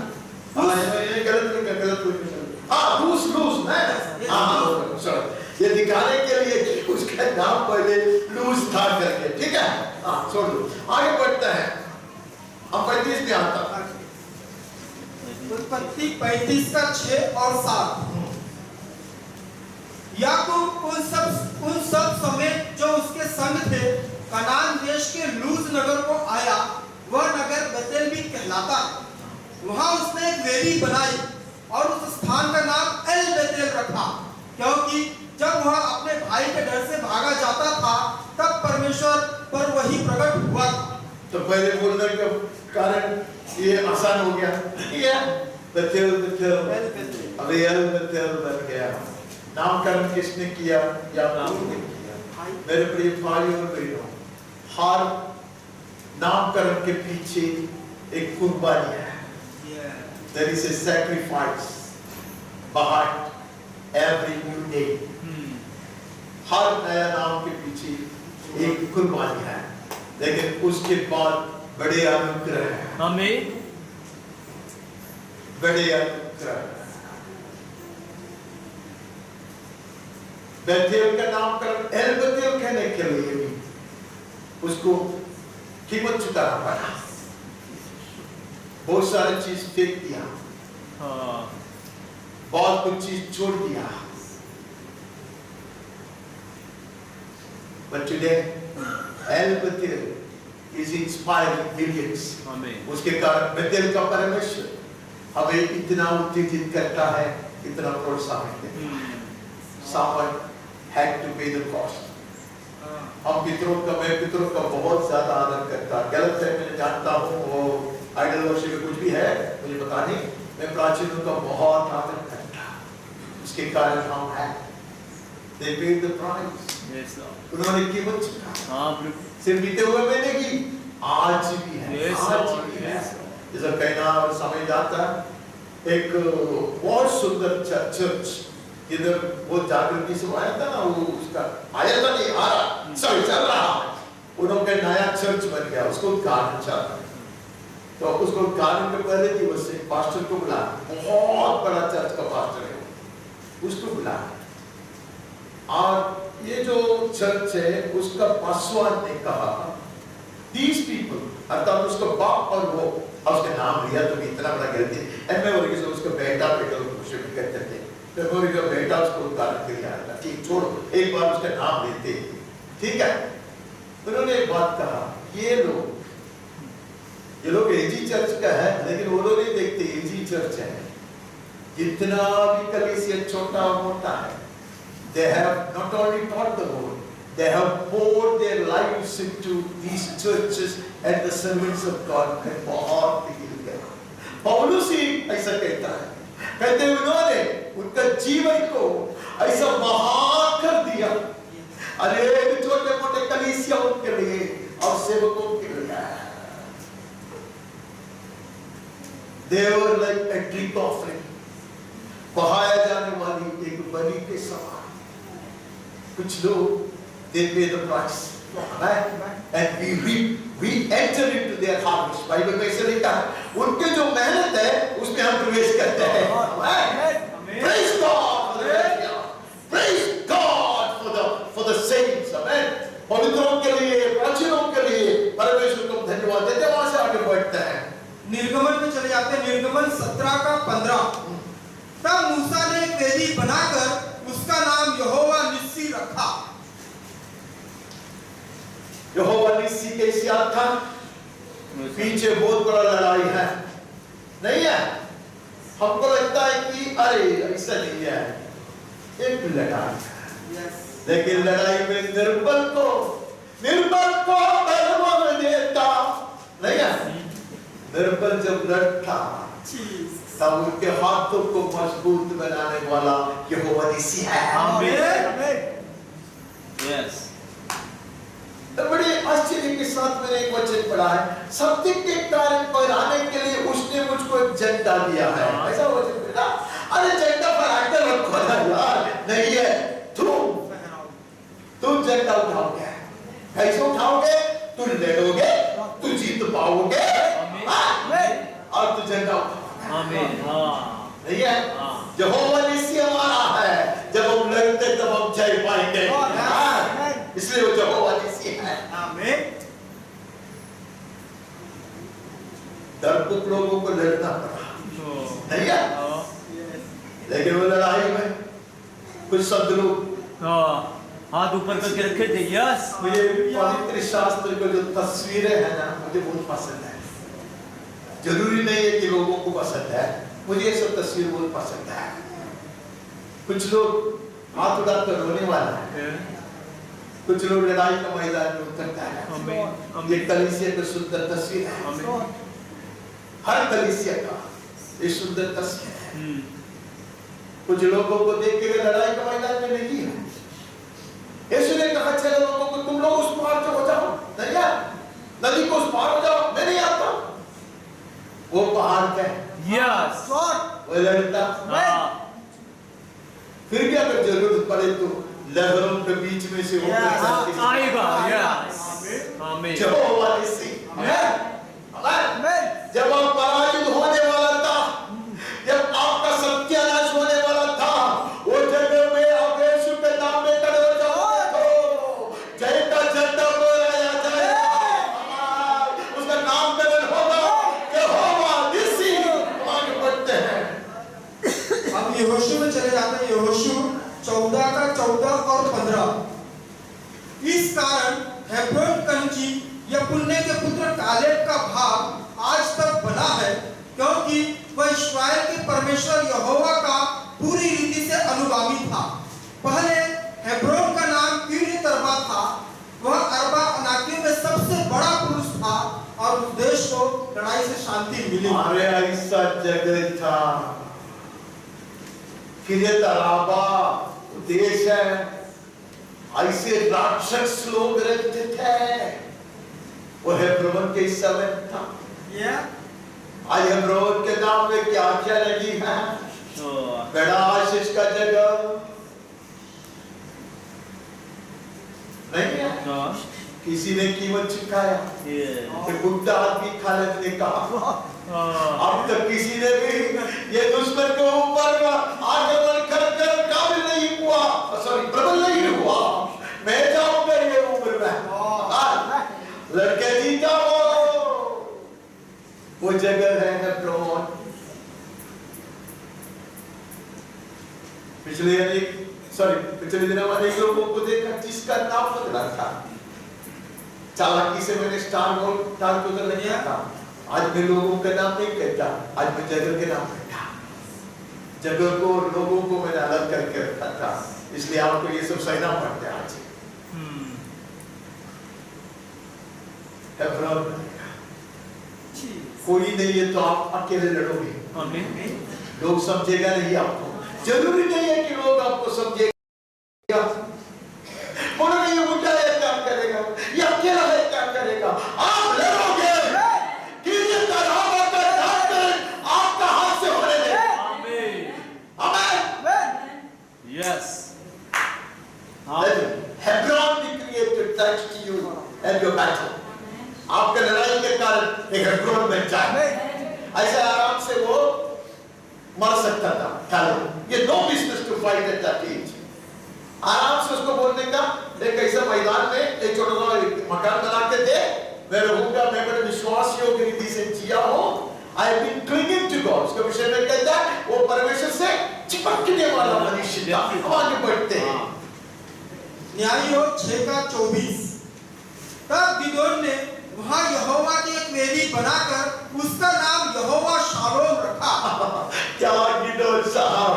ये गलत लूज ये दिखाने के लिए कि उसका नाम पहले लूज था करके। ठीक है? छोड़ दो, आगे बढ़ते हैं। अब 35 में आता है। उत्पत्ति 35:6 और 7 याकूब उन सब समेत जो उसके संग थे कनान देश के लूज नगर को आया। वह नगर बेतेल भी कहलाता है। वहां उसने एक वेदी बनाई और उस स्थान का नाम एल बेतेल रखा, क्योंकि जब वह अपने भाई के डर से भागा जाता था तब परमेश्वर पर वही प्रकट हुआ था। तो पहले बोलना कि कारण ये आसान हो गया, ठीक है? बेतेल अब एल बेतेल बन गया। नामकरण किसने किया? याकूब ने किया। मेरे प्रिय भाइयों और बहनों, हर नामकरण के पीछे एक कुर्बानी है। There is a sacrifice behind every new name. हर नया नाम के पीछे एक कुर्बानी है, लेकिन उसके बाद बड़े अनुग्रह हैं। आमीन। बड़े अनुग्रह। बेतेल का नामकरण एल बेतेल कहने के लिए भी उसको कीमत चुकाना पड़ा। बहुत सारी चीज फेंक दिया, बहुत कुछ चीज छोड़ दिया। But today, El Bethel is inspiring millions. उसके कारण बेतेल का परमेश्वर हमें इतना उत्तेजित करता है, इतना प्रोत्साहित देता है। Someone had to pay the cost. हम पितरों का, मैं पितरों का बहुत ज्यादा आदर करता। गलत है, मैं जानता हूँ वो आइडल वर्शिप में कुछ भी है, मुझे पता नहीं। मैं प्राचीनों का बहुत आदर करता, उसके कारण हम हैं। They paid the price. Yes, sir. उन्होंने कीमत चुकाई। हाँ, सिर्फ बीते हुए महीने की, आज भी है। Yes, आज sir. भी है। Yes. जैसा कहना और समय जाता है, एक बहुत सुंदर चर्च इधर वो जागृति से आया था ना, वो उसका आया था नहीं, आ रहा, सॉरी चल रहा। उन्होंने नया चर्च बन गया, उसको उद्घाटन चल रहा है। तो उसको उद्घाटन के पहले दिवस से पास्टर को बुला, बहुत बड़ा चर्च का पास्टर है, उसको बुला। और ये जो चर्च है उसका पासवान ने कहा, these people, अर्थात उसका बाप और वो, उसका नाम लिया तो इतना बड़ा गलती। मेमोरी से उसका बेटा वर्शिप करते थे, मेमोरी का बेटा उसको उद्घाटन के लिए आया था। ठीक, छोड़ो, एक बार उसका नाम लेते, ठीक है? उन्होंने एक बात कहा, ये लोग एजी चर्च का है, लेकिन वो लोग नहीं देखते एजी चर्च है। जितना भी कलीसिया छोटा मोटा है, they have not only taught the word, they have poured their lives into these churches and the servants of God, and बहुत दिल गया। पौलुस ही ऐसा कहता है, कहते उन्होंने उनका जीवन को ऐसा महान कर दिया, अनेक छोटे मोटे कलीसिया उनके लिए और सेवकों के लिए। They were like a drink offering, बहाया जाने वाली एक बलि के समान। कुछ लोग they pay the price, right? And we enter into their harvest. Bible में ऐसे लिखा है, उनके जो मेहनत है उसमें हम प्रवेश करते हैं। Praise God for the praise God for the saints, amen. पवित्रों के लिए, प्राचीनों के लिए परमेश्वर को धन्यवाद देते हैं। वहां से आगे बढ़ते हैं, निर्गमन में चले जाते हैं। निर्गमन 17 का 15। तब मूसा ने एक वेदी बनाकर उसका नाम यहोवा निस्सी रखा। यहोवा निस्सी कैसे आता? पीछे बहुत बड़ा लड़ाई है, नहीं है? हमको लगता है कि अरे ऐसा नहीं है, एक लड़ाई है, लेकिन लड़ाई में निर्बल को बलवान देता, नहीं है? निर्बल जब लड़ता तब उनके हाथों को मजबूत बनाने वाला यहोवा निस्सी है। आमीन। Yes. बड़े आश्चर्य के साथ मैंने एक वचन पढ़ा है, सत्य के कार्य पर आने के लिए उसने मुझको एक झंडा दिया है। ऐसा वचन पढ़ा, अरे झंडा फहरा कर रखो ना यार, नहीं है, तुम झंडा उठाओगे, कैसे उठाओगे? तुम लड़ोगे, तुम जीत पाओगे, और तुम झंडा उठाओगे। आमीन। नहीं है? यहोवा निस्सी हमारा है, जब हम लड़ते तब हम जय पाएंगे, इसलिए वो यहोवा निस्सी है। आमीन। डरपोक लोगों को लड़ना पड़ा, नहीं है? लेकिन वो लड़ाई में कुछ संत लोग हाथ ऊपर करके रखे थे। यस, मुझे पवित्र शास्त्र को जो तस्वीरें हैं ना, मुझे बहुत पसंद है। जरूरी नहीं है कि लोगों को पसंद है, मुझे ये सब तस्वीर बहुत पसंद है। कुछ लोग हाथ उठाकर रोने वाला है, कुछ लोग लड़ाई का मैदान में उतरता है। ये कलीसिया की सुंदर तस्वीर है। हर कलीसिया का ये सुंदर तस्वीर है। कुछ लोगों को देख के लड़ाई का मैदान में नहीं है। यीशु ने कहा चलो लोगों को तुम लोग उस पार से हो जाओ, नहीं है नदी को उस पार हो जाओ, मैं नहीं आता। वो पहाड़ क्या है? यस वो लड़ता फिर भी अगर जरूरत पड़े तो लहरों के बीच में से आएगा। यस आमीन। यहोवा निस्सी। जब आप पराजित होने वाला था, जब आपका सत्यानाश होने वाला था, वो जगह में आप यीशु के नाम में खड़े हो जाओ, जय का झंडा फहराया जाएगा, उसका नामकरण होगा यहोवा निस्सी। आगे बढ़ते हैं। अब यहोशू में चले जाते हैं। यहोशू 14 का 14 और 15। इस कारण हेब्रोन कंची यपुन्ने के पुत्र कालेब का भाग आज तक बना है, क्योंकि वह इस्राएल के परमेश्वर यहोवा का पूरी रीति से अनुगामी था। पहले हेब्रोन का नाम कीर्यतर्बा था। वह अरबा अनाकियों में सबसे बड़ा पुरुष था और उस देश को लड़ाई से शांति मिली। अरे ऐसा जगह था, कीर्यतर्बा देश है, ऐसे राक्षस लोग रहते थे। वो हेब्रोन के समय था। आज हेब्रोन के नाम में क्या क्या लगी है? बड़ा आशीष का जगह नहीं है। किसी ने कीमत चुकाया, बुढ़ा आदमी खालिद ने कहा अब तक किसी ने भी ये दुश्मन के ऊपर आगे बढ़कर काबिल नहीं हुआ, सॉरी प्रबल नहीं हुआ। मैं जाऊंगा ये उम्र में, लड़के जीता वो जगह है हेब्रोन। पिछले दिनों में एक लोगों को देखा जिसका नाम बदला था। चालाकी से मैंने स्टार को नहीं था। आज मैं लोगों का नाम नहीं कहता, आज मैं जगह के नाम कहता। जगह को और लोगों को मैंने अलग करके रखा था, इसलिए आपको ये सब सहना पड़ता है। आज हेब्रोन कोई नहीं है तो आप अकेले लड़ोगे, लोग समझेगा नहीं आपको। जरूरी नहीं है कि लोग आपको समझेगा। बोलो नहीं ये बुढ़ा है क्या करेगा, ये अकेला है क्या करेगा। आप लड़ोगे कि ये तरावा का नामकरण आपका हाथ से होने दे। आमीन। Yes Hebron be created thanks to you and your battle। आपके लड़ाई के कारण एक हेब्रोन बन जाए। ऐसे आराम से वो मर सकता था कालेब। ये no business to fight at that age. आराम से उसको बोलने का एक ऐसा मैदान में एक छोटा सा मकान बना के दे, मैं रहूंगा, मैं बड़े विश्वास योग्य रीति से जिया हूं। I have been clinging to God. उसके विषय में कहता है वो परमेश्वर से चिपकने वाला मनुष्य था। हम आगे बढ़ते हैं। न्याययोग 6 का 24। तब गिदोन ने वहां यहोवा की एक वेदी बनाकर उसका नाम यहोवा शालोम रखा। क्या गिदोन साहब,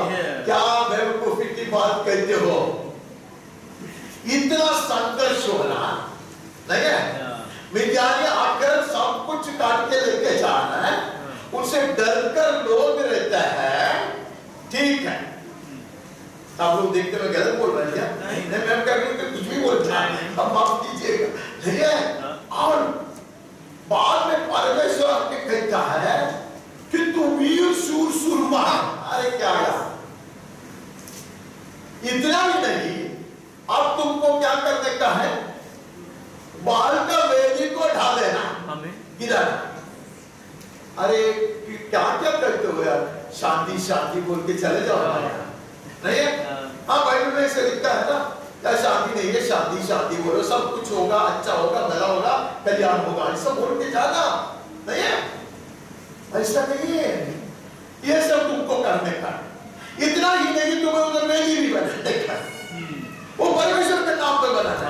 क्या बेवकूफी की बात कहते हो। इतना संघर्ष होना नहीं है। मिद्यानी आकर सब कुछ काट के लेके जाना है, उनसे डरकर लोग रहता है। ठीक है, आप लोग देखते मैं गलत बोल रहे हैं? नहीं, मैं कह रही हूं कि कुछ भी बोलता है, अब माफ कीजिएगा। ठीक है, और बाद में परमेश्वर आपके कहता है कि तू वीर शूर सूरमा। अरे क्या यार, इतना भी नहीं, अब तुमको क्या करने का है, बाल का वेदी को ढा देना, गिराना। अरे क्या क्या करते हो यार, शांति शांति बोल के चले जाओ यार। नहीं है? हाँ बाइबल में ऐसे लिखा है ना, क्या शांति नहीं है, शांति शांति बोलो, सब कुछ होगा, अच्छा होगा, भला होगा, कल्याण होगा, ये सब बोल के जाना। नहीं है? ऐसा नहीं है, ये सब तुमको करने का। इतना ही नहीं, तुम्हें उधर वेदी भी बनाने का, वो परमेश्वर के नाम पे बनाना है,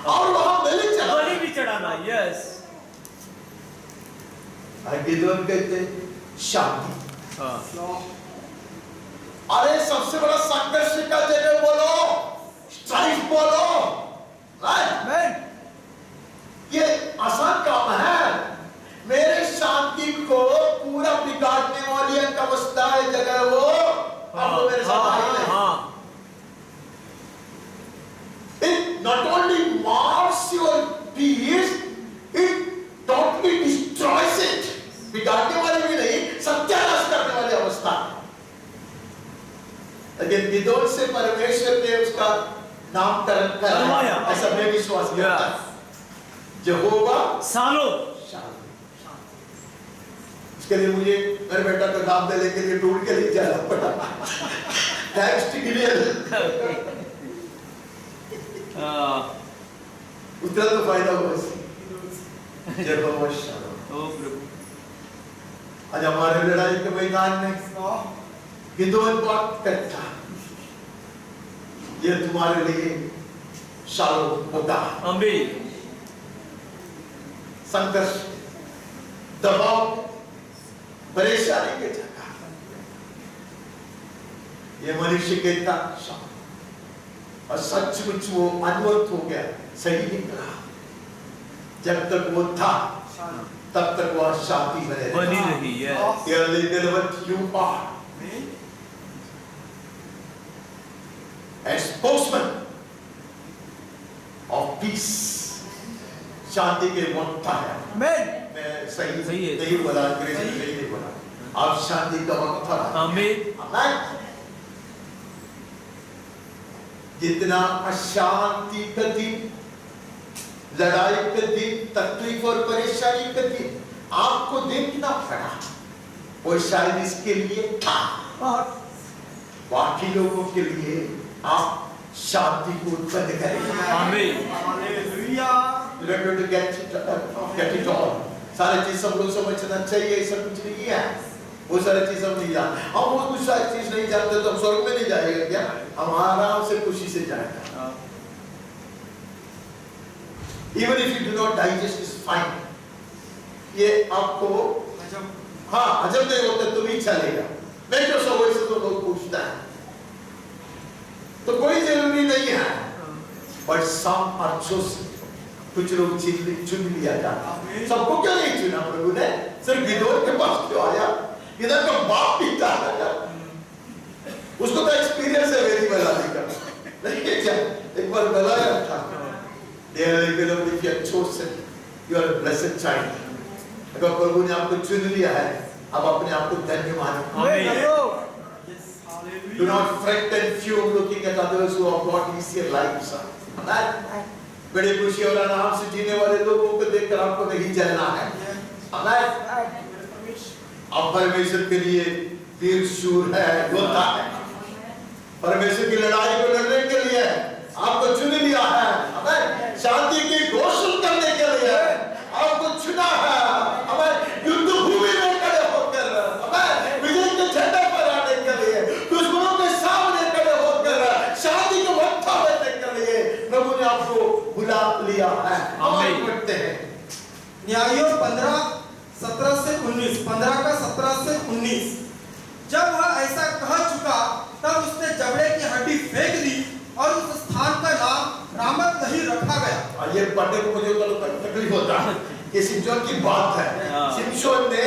और वहां बलि भी चढ़ाना। यस, गिदोन कहते शांति। अरे सबसे बड़ा संघर्ष का जगह बोलो, स्ट्राइफ बोलो, राइट? ये आसान काम है। मेरे शांति को लेकिन गिदोन से परमेश्वर ने उसका नामकरण करवाया। कराया, ऐसा मैं विश्वास करता हूं। यहोवा सालो इसके लिए मुझे मेरे बेटा को नाम देने के लिए ढूंढ के लिए जाना पड़ा। Thanks to Gillian. उतना तो फायदा हुआ इससे। यहोवा शालोम। ओ प्रभु आज हमारे लड़ाई के मैदान में गिदोन बात करता, ये तुम्हारे लिए शालोम होता। आमीन संघर्ष, दबाव, परेशानी के जगह ये मनुष्य कहता शालोम, और सचमुच वो अनवरत हो गया, सही निकला। जब तक वो था तब तक वह शांति बनी रही है। you are a spokesman of peace. शांति के वक्ता है। मैं सही सही है। नहीं बोला, अंग्रेजी सही नहीं बोला। आप शांति का वक्ता है। आमीन आमीन। जितना अशांति का दिन, लड़ाई का दिन, तकलीफ और परेशानी का दिन आपको देखना पड़ा, और शायद इसके लिए था बाकी लोगों के लिए आप शांति को उत्पन्न करें। आमीन get it all। सारे चीज सब लोग समझना चाहिए, ऐसा कुछ नहीं है। वो सारे चीज हम नहीं जानते, हम वो कुछ सारी चीज नहीं जानते तो हम स्वर्ग में नहीं जाएगा क्या? हम आराम से खुशी से जाएगा। Even if you do not digest is fine। ये आपको हाँ हजम नहीं होता तो भी चलेगा। मैं जो सब वैसे तो लोग पूछता है, तो कोई जरूरी नहीं है, but some are chosen। कुछ लोग चुन लिया जाता। सबको क्यों नहीं चुना प्रभु ने? सिर्फ गिदोन के पास क्यों आया? इधर का बाप भी था, उसको तो एक्सपीरियंस है मेरी बनाने का, नहीं क्या? एक बार बनाया था। Dearly beloved, if you are chosen, you are a blessed child। अगर प्रभु ने आपको चुन लिया है, अब अपने आप को धन्य मानो। Do not fret and fume looking at others who have got easier lives। बड़े खुशी और आराम से जीने वाले लोगों को देखकर आपको नहीं जलना है। आप परमेश्वर के लिए वीर शूर है, योद्धा है। परमेश्वर की लड़ाई को लड़ने के लिए आपको चुन लिया है। शांति की घोषणा करने के लिए आपको चुना है। युद्ध भूमि में खड़े होकर विजय के झंडे पर आने के लिए, दुश्मनों के सामने खड़े होकर शांति के वक्ता बनने के लिए प्रभु ने आपको बुला लिया है। हम पढ़ते हैं न्यायों 15:17 से 19, 15 का 17 से 19। जब वह ऐसा कह चुका तब उसने जबड़े की हड्डी फेंक दी और उस स्थान का नाम रामत नहीं रखा गया। ये पढ़ने को मुझे तकलीफ होता है। ये सिमशोन की बात है। सिमशोन ने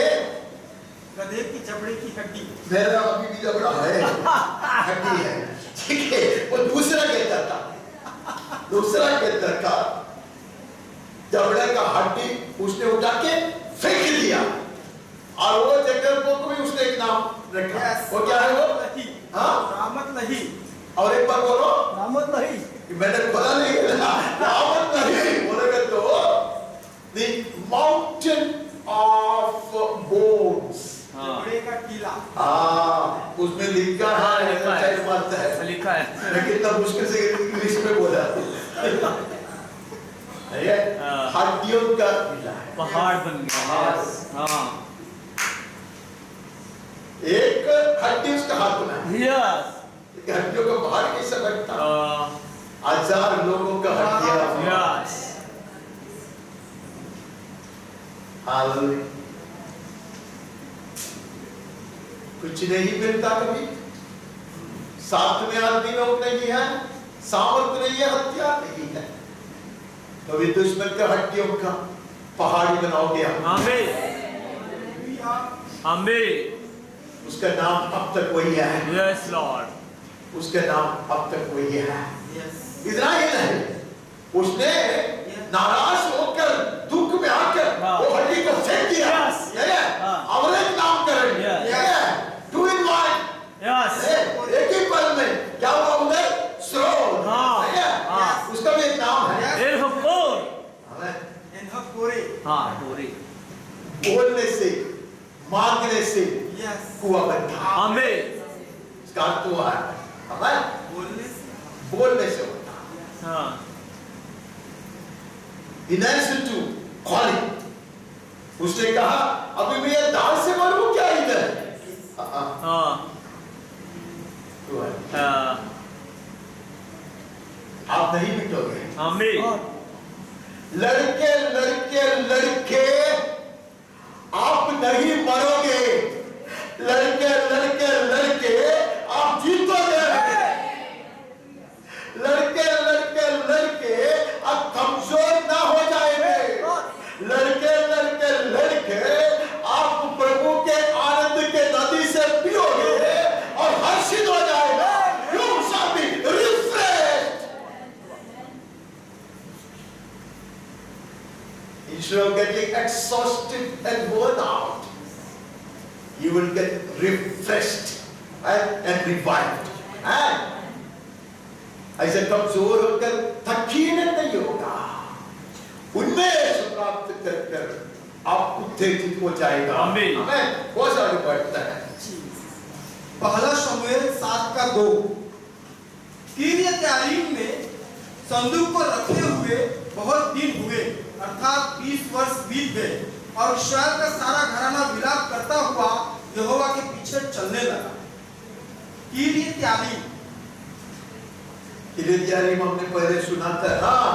गधे की जबड़े की हड्डी, मेरा अभी भी जबड़ा है, हड्डी है, ठीक है। वो दूसरा कहता था, दूसरा कहता था जबड़े का हड्डी उसने उठा के फेंक दिया, और वो जगह को भी उसने एक नाम रखा। वो क्या है? वो रामत नहीं। और एक बार बोलो, रामत नहीं। मैंने बोला नहीं, रामत नहीं बोलेगा तो the mountain of bones। जबड़े का टीला। उसमें लिखा है, लिखा है, लेकिन कितना मुश्किल से इंग्लिश में बोला। हड्डियों का टीला है, पहाड़ बन गया। एक हड्डी उसका हाथ में है। यस हड्डियों का पहाड़ कैसे बनता? 1000 लोगों का हड्डियां। Yes hallelujah. कुछ नहीं मिलता कभी, साथ में आदमी लोग नहीं है, सामर्थ नहीं है, हथियार नहीं है, कभी दुश्मन का हड्डियों का पहाड़ी बनाओगे। आमीन आमीन। उसका नाम अब तक वही है। यस लॉर्ड, उसका नाम अब तक वही है। इतना ही नहीं, उसने नाराज होकर दुख में आकर वो हड्डी को फेंक दिया। और एक नाम करेंगे, 2 in 1। यस एक ही पल में बोलने से, मांगने से Yes. कुआ बनता है। आमीन। इसका अर्थ हुआ है, हमें बोलने से होता है। हाँ। In answer to calling, उसने कहा अभी मैं ये दाल से मरूं क्या इधर? हाँ। हुआ है। हाँ। आप नहीं मिटोगे। आमीन। लड़के लड़के लड़के आप नहीं मरोगे, लड़के लड़के लड़के आप जीतोगे, लड़के लड़के लड़के आप कमजोर ना हो जाएंगे, लड़के लड़के लड़के आप प्रभु के आनंद के नदी से पियोगे और हर्षित हो जाएगा। You shall be refreshed. Instead of getting exhausted and worn out, you will get refreshed and revived. And ऐसे कमजोर होकर थकीन नहीं होगा, उन्मेष प्राप्त कर कर आप उत्तेजित हो जाएगा। आमीन। हमें बहुत सारे बढ़ता है। पहला शमूएल 7:2 किर्यत-यारीम में संदूक को रखे हुए बहुत दिन हुए, अर्थात 20 वर्ष बीत गए, और इस्राएल का सारा घराना विलाप करता हुआ यहोवा के पीछे चलने लगा। किर्यत-यारीम हमने पहले सुना था, हाँ,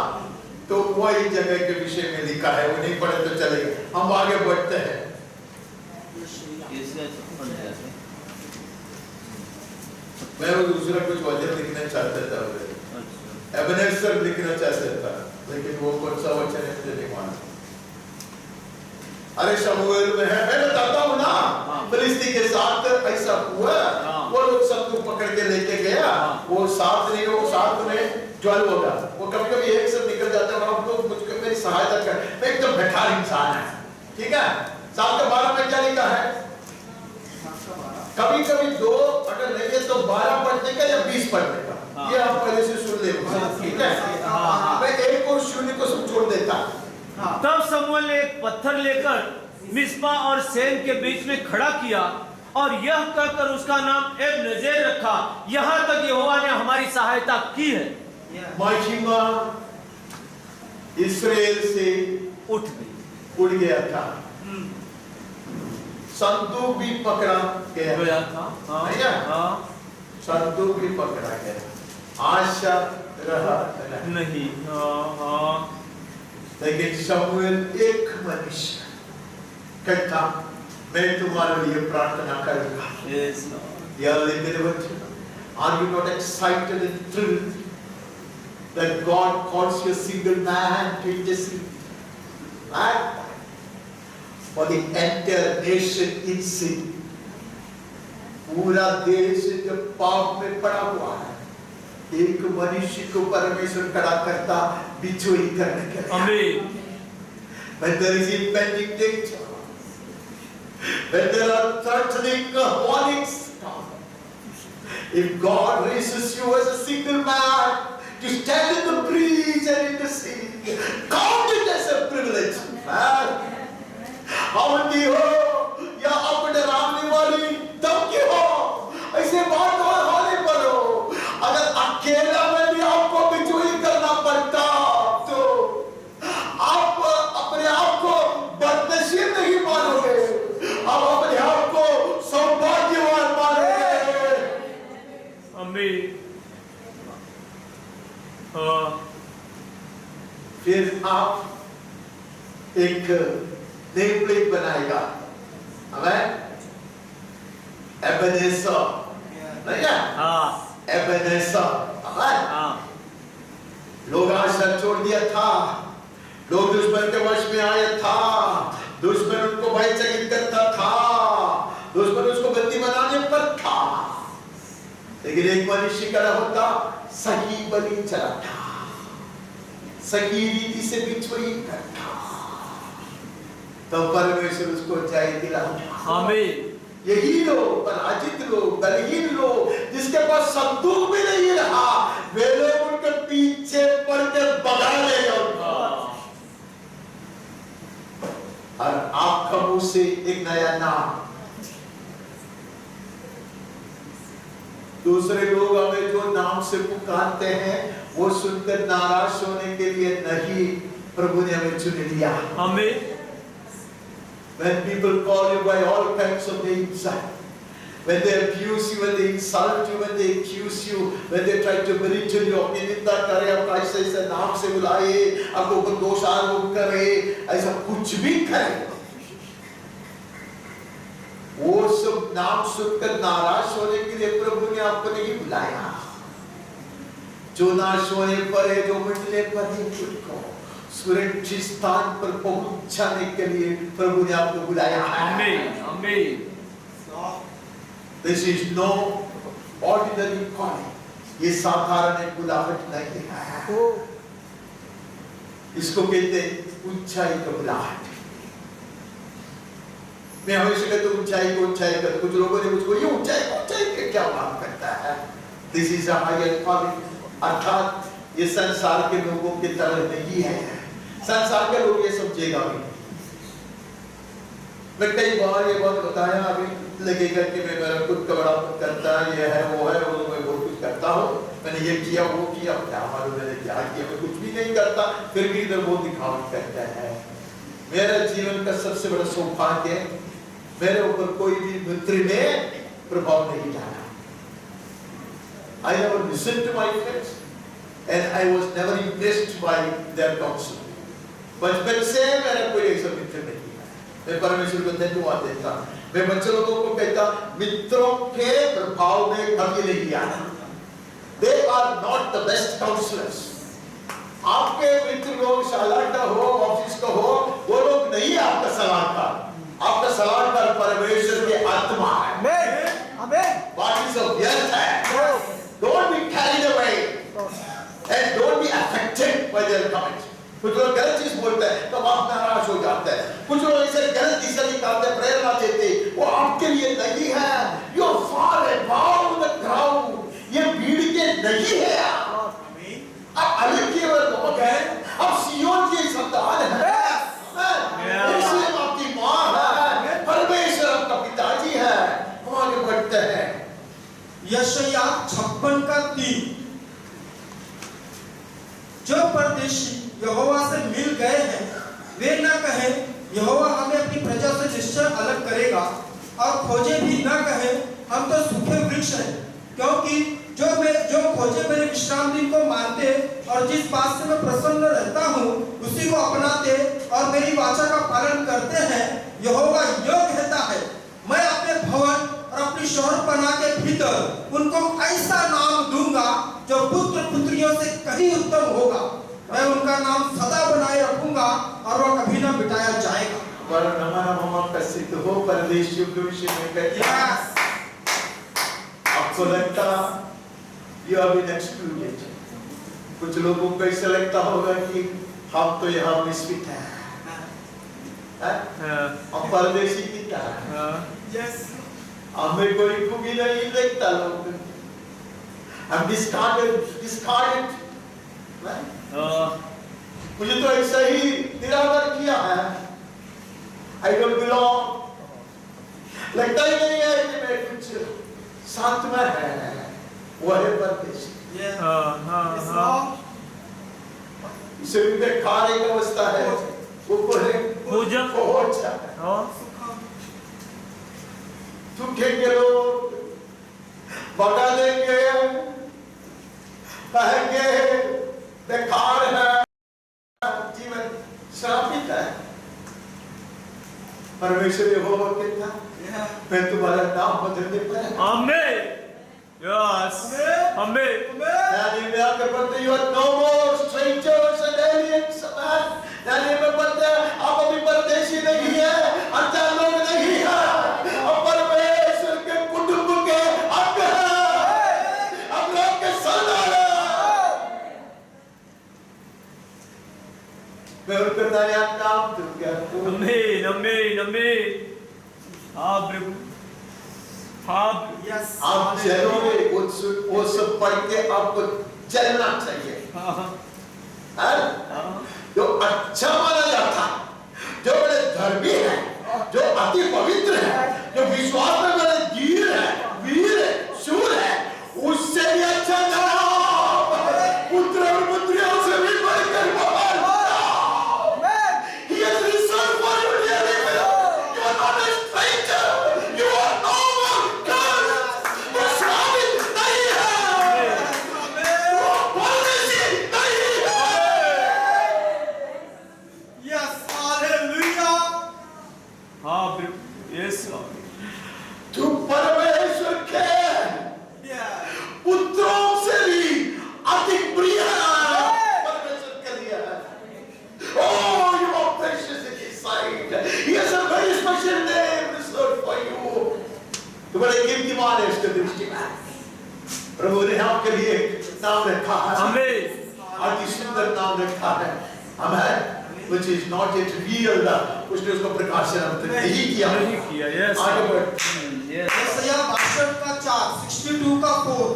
तो वही जगह के विषय में लिखा है, वो नहीं पढ़े तो चलेगा। हम आगे बढ़ते हैं। मैं वो दूसरा कुछ वचन लिखना चाहता था, एबेनेजर लिखना चाहता था, लेकिन वो कौन सा वचन है मुझे नहीं मालूम। अरे शमूएल में है, मैं बताता हूँ ना, फिलिस्ती के साथ ऐसा हुआ, वो लोग संदूक पकड़ के लेके गया, वो साथ नहीं, वो साथ में ज्वाल होगा, वो कभी कभी एक से निकल जाता है, और आप लोग मुझको मेरी सहायता कर, मैं एकदम बेकार इंसान है, ठीक है? 7:12 में क्या लिखा है? कभी कभी 2 अगर नहीं है तो 12 पढ़ने का या 20 पढ़ने का, ये आप पहले से सुन ले, ठीक है? मैं 1 और 0 को सब छोड़ देता। तब शमूएल ने एक पत्थर लेकर मिस्पा और सेन के बीच में खड़ा किया और यह कहकर उसका नाम एबेनेजेर रखा, यहाँ तक यहोवा ने हमारी सहायता की है। महिमा इस्राएल से उठ गई, उड़ गया था, संदूक भी पकड़ा गया था। भैया, संदूक भी पकड़ा गया, आशा रहा नहीं। लेकिन शमूएल एक मनुष्य कहता, मैं तुम्हारे लिए प्रार्थना करूंगा। Yes, Dear beloved, are you not excited and thrilled that God calls you a single man to intercede? Right? For the entire nation in sin. पूरा देश जब पाप में पड़ा हुआ है, एक मनुष्य को परमेश्वर खड़ा करता बिचौली करने के लिए। आमीन। When there is impending danger, when there are threatening warnings, if God raises you as a single man to stand in the breach and in the sea, count it as a privilege, man. आमदी हो या अपने रामने वाली धमकी हो, ऐसे बात और होने पर हो, अगर अकेला में भी आपको बिचौली करना पड़ता तो आप अपने आप को बदनसीब नहीं मानोगे, आप अपने आप को सौभाग्यवान मानोगे। आमीन। फिर आप एक नेम प्लेट बनाएगा, हमें एबेनेजर, नहीं है? हाँ। एबेनेजर, हमें हाँ। लोग आशा छोड़ दिया था, लोग दुश्मन के वश में आया था, दुश्मन उनको भयचकित करता था, दुश्मन उसको बंदी बनाने पर था, लेकिन एक मनुष्य खड़ा होता, सही बलि चलाता, सही रीति से बिचौली करता, तो परमेश्वर उसको जय दिलाता। आमीन। यही लोग, पराजित लोग, बलहीन लोग, जिसके पास संदूक भी नहीं रहा, वे लोग उनके पीछे पड़ के भगा ले जाओ। और आप आपका मुंह से एक नया नाम। दूसरे लोग हमें जो नाम से पुकारते हैं वो सुनकर नाराज होने के लिए नहीं, प्रभु ने हमें चुन लिया। आमीन। When people call you by all kinds of names, when they abuse you, when they insult you, when they accuse you, when they try to belittle you, अपनी निंदा करे, आपको ऐसे नाम से बुलाए, आपको दोषारोप करे, ऐसा कुछ भी करे, वो सब नाम सुनकर नाराज होने के लिए प्रभु ने आपको नहीं बुलाया। जो नाश होने पर है, जो मिटने पर है, उनको सुरक्षित स्थान पर पहुंचाने के लिए प्रभु ने आपको बुलाया है। आमीन, आमीन। This is no ordinary calling. ये साधारण बुलाहट नहीं है। इसको कहते हैं ऊंचाई का बुलाहट। मैं हमेशा कहता हूँ ऊंचाई को ऊंचाई कर। कुछ लोगों ने मुझको ये ऊंचाई के क्या बात करता है? This is a higher calling. अर्थात ये संसार के लोगों की तरह नहीं है। संसार के लोग ये समझेगा भी। मैं कई बार ये बात बताया, अभी लगेगा कि मैं मेरा खुद का बड़ा करता है, ये है वो है, वो मैं बहुत कुछ करता हूँ, मैंने ये किया वो किया, क्या मालूम मैंने क्या किया, मैं कुछ भी नहीं करता, फिर भी इधर वो दिखावट करता है। मेरा जीवन का सबसे बड़ा सौभाग्य, मेरे ऊपर कोई भी मित्र ने प्रभाव नहीं डाला। I never listened to my friends and I was never impressed by their counsel. बचपन से मेरा कोई ऐसा मित्र नहीं है। मैं परमेश्वर को धन्यवाद देता। मैं बच्चे लोगों को कहता, मित्रों के प्रभाव में कभी नहीं आना। They are not the best counselors. आपके मित्र लोग शाला का हो, ऑफिस का हो, वो लोग नहीं है आपका सलाहकार। आपका सलाहकार परमेश्वर की आत्मा है। Bodies of earth है। Don't be carried away and don't be affected by their comments. कुछ लोग गलत चीज बोलते हैं तो आप नाराज हो जाते हैं। कुछ लोग इसे गलत दिशा निकालते, प्रेरणा देते, वो आपके लिए नहीं है। You are far above the crowd. ये भीड़ के नहीं है आप। अलग के लोग हैं, आप सियोन के संतान हैं। इसलिए आपकी माँ है, परमेश्वर आपका पिताजी है। हम आगे बढ़ते हैं। यशाया 56:3। जो परदेशी यहोवा से मिल गए हैं वे न कहें यहोवा हमें अपनी प्रजा से निश्चय अलग करेगा, और खोजे भी न कहें हम तो सूखे वृक्ष हैं, क्योंकि जो खोजे मेरे विश्राम दिन को मानते और जिस बात से मैं प्रसन्न रहता हूँ उसी को अपनाते और मेरी वाचा का पालन करते हैं, यहोवा यो कहता है, मैं अपने भवन और अपनी शहरपनाह के भीतर उनको ऐसा नाम दूंगा जो पुत्र पुत्रियों से कहीं उत्तम होगा। मैं उनका नाम सदा बनाए रखूंगा और वह कभी न मिटाया जाएगा। प्रसिद्ध हो परदेशियों के विषय में कहते हैं। आपको लगता you have been excluded। कुछ लोगों को ऐसा लगता होगा कि हम तो यहाँ मिसफिट हैं, हम परदेशी की तरह, हमें कोई खूबी नहीं देखता लोग, हम discarded। मुझे तो ऐसा ही निरादर किया है। I don't belong। लगता ही नहीं है कि मैं कुछ साथ में है, वो है परदेशी। इसे भी बेकार एक अवस्था है, वो पहुंच जाता है। सूखेंगे लोग, भगा देंगे, कहेंगे बेकार है, जीवन श्रापित है। परमेश्वर यहोवा कहता, मैं तुम्हारा नाम बदलने पर। आमीन। Yes. आमीन। दानिएल में आकर पढ़ते, you are no more strangers and aliens, man। Daniel में पढ़ते, आप अभी परदेशी नहीं है, अनजान लोग नहीं है, अब परमेश्वर के कुटुंब के अंग हैं, अब लोग के सरदार हैं। मैं उनको नया नाम दूंगा। आमीन, आमीन, आमीन। हाँ प्रभु, हाँ। आप चलोगे, वो सब पढ़ के आपको चलना चाहिए। जो अच्छा माना जाता, जो बड़े धर्मी है, अति पवित्र है, जो विश्वास में बड़े धीर है, वीर है, शूर है, उससे भी अच्छा नाम पुत्र और पुत्रियों से भी बढ़कर महान नाम। He has reserved for you, dear people. You are not a stranger. You are no more cursed. वो श्रापित नहीं है, वो परदेशी नहीं है। Yes, hallelujah. हाँ यस लॉर्ड। तू परमेश्वर के Yeah. पुत्रों से भी अधिक प्रिय परमेश्वर के लिए। Oh, you are precious in His sight. He has a very special name reserved for you. तू बड़े कीमतीमान है उसके दृष्टि में। प्रभु ने आपके लिए नाम रखा है, आमीन। अति सुंदर नाम रखा है, आमीन। Which is not yet revealed. उसने उसको प्रकाशन अब तक नहीं किया। नहीं किया, yes. आगे बढ़। यस यशायाह 62 का 4, 62 का 4,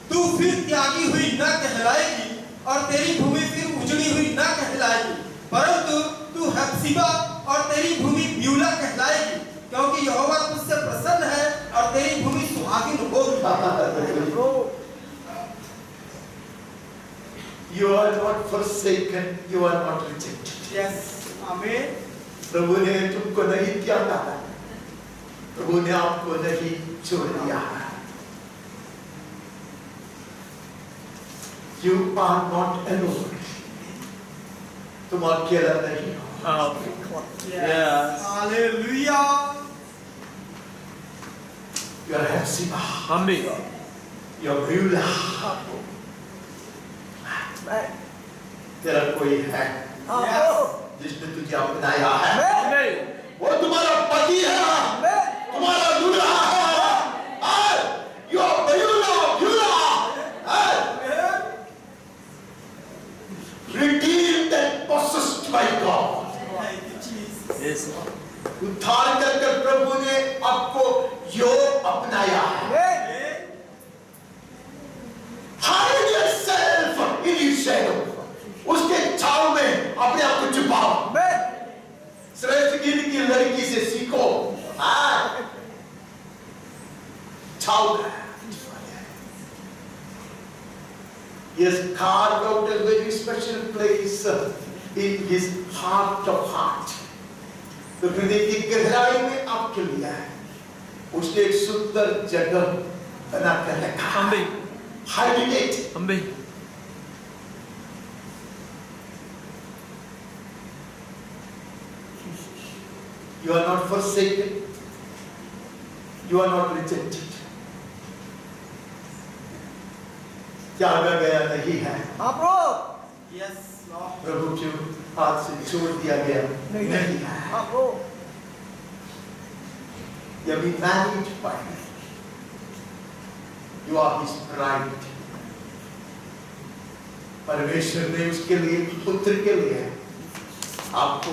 तू फिर त्यागी हुई न कहलाएगी और तेरी भूमि फिर उजड़ी हुई न कहलाएगी, परंतु तू हेप्सिबा और तेरी भूमि ब्यूला कहलाएगी, क्योंकि यहोवा तुझसे प्रसन्न है और तेरी भूमि सुहागिन होगी। You are not forsaken, you are not rejected. Yes, आमीन। प्रभु ने तुमको नहीं त्यागा, प्रभु ने आपको नहीं छोड़ दिया। You are not alone. तुम अकेला नहीं हो। Yes hallelujah. You are Hephzibah. आमीन। You are Beulah. तेरा कोई है जिसने तुझे अपनाया है। आमीन। वो तुम्हारा पति है, तुम्हारा दूल्हा है। You are Beulah. Redeemed and possessed by God. Yes उद्धार कर प्रभु ने आपको यो अपनाया है। Hide yourself in His shadow. उसके छाव में अपने आप को छुपाओ। श्रेष्ठ गीत की लड़की से सीखो। छाव में He has carved out a very special place in His heart of heart. तो हृदय की गहराई में आपके लिए है, उसने एक सुंदर जगह बना कर रखा है। आमीन। Hiding it. आमीन। You are not forsaken. You are not rejected. त्यागा गया नहीं है। Yes, Lord. प्रभु के हाथ से छोड़ दिया गया नहीं है। You have been married by Him. You are His bride. परमेश्वर ने उसके लिए, पुत्र के लिए आपको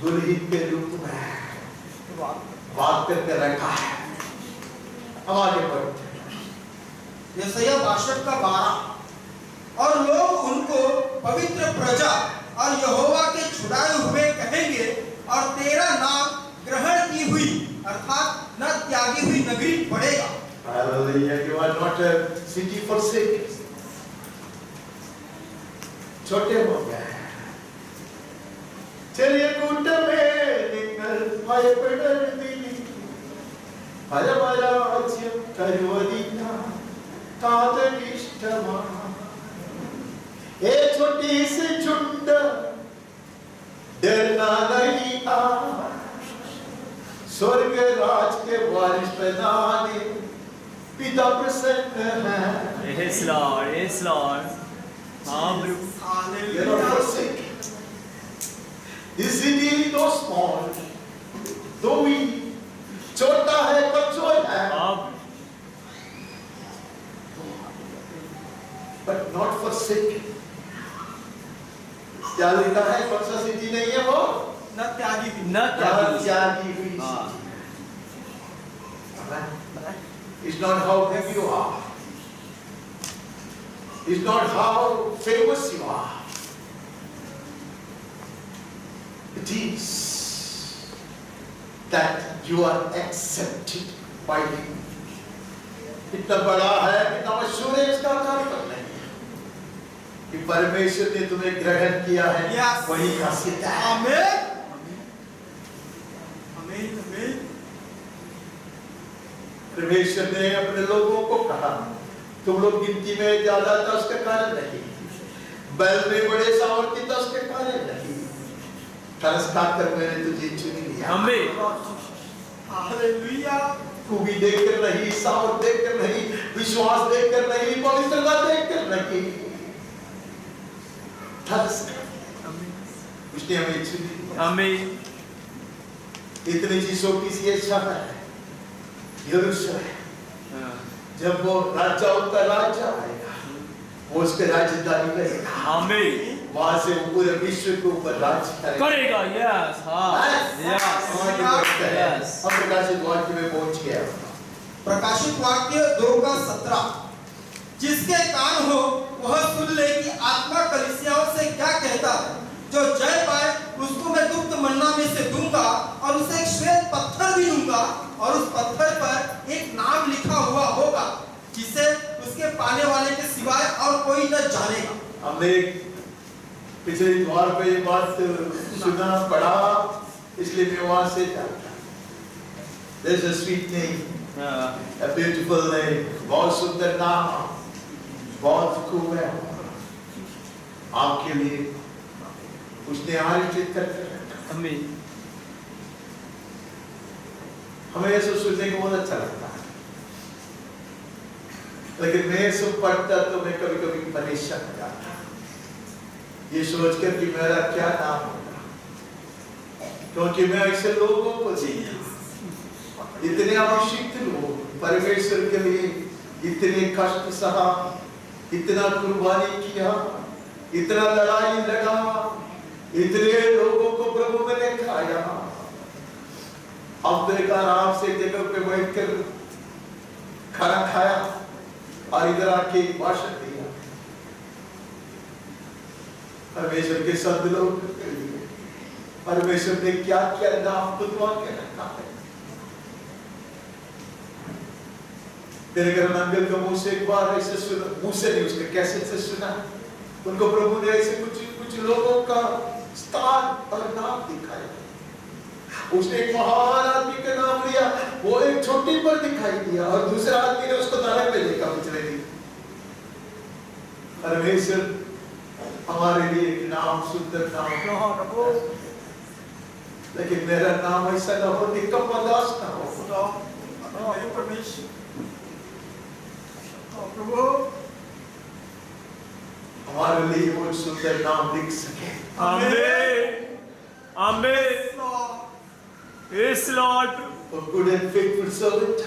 दुल्हन के रूप में बात करके रखा है। अब आगे बढ़ते हैं। यशायाह 62 का 12, और लोग उनको पवित्र प्रजा और यहोवा के छुड़ाए हुए कहेंगे, और तेरा नाम ग्रहण की हुई अर्थात न त्यागी हुई नगरी पड़ेगा। Hallelujah. You are not a city forsaken. छोटे हो गए। ചെറിയ കൂട്ടമേ നിങ്ങൾ ഭയപ്പെടരുതിനി, പരമരാജ്യം കരുവതില്ല കാതലിഷ്ടമാണ്। ए छोटी सी झुंड डरना नहीं आ, स्वर्ग राज के वारिस बनाने पिता प्रसन्न है। Yes Lord, yes Lord. हाँ प्रभु। You are not forsaken. This city is so small, though we छोटा है कमजोर है, हाँ but not forsaken. क्या लिखा है? कौन सा सिटी नहीं है वो? न त्यागी हुई। न त्यागी। त्यागी हुई हाँ। It's not how big you are. It's not how famous you are. It is that you are accepted by him. कितना बड़ा है, कितना मशहूर है इसका कार्य करने कि परमेश्वर ने तुम्हें ग्रहण किया है। Yes. वही खासियत है। आमीन आमीन आमीन। परमेश्वर ने अपने लोगों को कहा तुम लोग गिनती में ज्यादा था उसके कारण नहीं, बैल में बड़े सामर्थ्य था उसके कारण नहीं, तरस खाकर मैंने तुझे चुन लिया। आमीन। हालेलुया। खूबी देखकर नहीं, सामर्थ देखकर नहीं, विश्वास देखकर नहीं, पवित्रता देखकर नहीं, तरस उसने हमें चुन लिया। आमीन। इतनी चीजों की सी इच्छा है यरूशलेम, जब वो राजा का राजा आएगा वो उसके राजधानी करेगा। आमीन। वहां से वो पूरे विश्व के ऊपर राज करेगा। यस। हाँ। यस। यस। हम प्रकाशित वाक्य में पहुंच गया। प्रकाशित वाक्य 2:17 जिसके कान हो वह सुन ले कि आत्मा कलीसियाओं से क्या कहता है। जो जय पाए उसको मैं गुप्त मन्ना में से दूंगा और उसे एक श्वेत पत्थर भी दूंगा और उस पत्थर पर एक नाम लिखा हुआ होगा जिसे उसके पाने वाले के सिवाय और कोई न जानेगा। हमने पिछले द्वार पे ये बात सुना पढ़ा, इसलिए मैं वहां से जाता। There's a sweet name, a beautiful name, बहुत सुंदर नाम, बहुत खूब है आपके लिए उसने आयोजित करके रखा। आमीन। हमें ये सब सुनने को बहुत अच्छा लगता है, लेकिन मैं सब पढ़ता तो मैं कभी कभी परेशान हो जाता ये सोचकर कि मेरा क्या नाम होगा, क्योंकि मैं ऐसे लोगों को चाहिए, इतने अभिषिक्त लोग परमेश्वर के लिए इतने कष्ट सहा, इतना कुर्बानी किया, इतना लड़ाई लड़ा, इतने लोगों को प्रभु में दिखाया। अब देखा आराम से जगह पे बैठकर खाना खाया और इधर आके भाषण दिया। परमेश्वर के संत लोग परमेश्वर ने क्या क्या नाम बुलवा के रखा है। तेरे घर अंकल का मुंह से एक बार ऐसे सुना, मुंह से नहीं उसके कैसे से सुना, उनको प्रभु ने ऐसे कुछ लोगों का स्थान और नाम दिखाया। उसने एक महान आदमी का नाम लिया, वो एक छोटी पर दिखाई दिया और दूसरा आदमी ने उसको दाने पे देखा पिछले दिन। परमेश्वर हमारे लिए एक नाम सुंदर नाम, लेकिन मेरा नाम ऐसा ना हो, निकम्मा दास ना हो। हमारे लिए वो सुंदर नाम लिख सके। आमीन। आमीन। Yes, Lord. A good and faithful servant,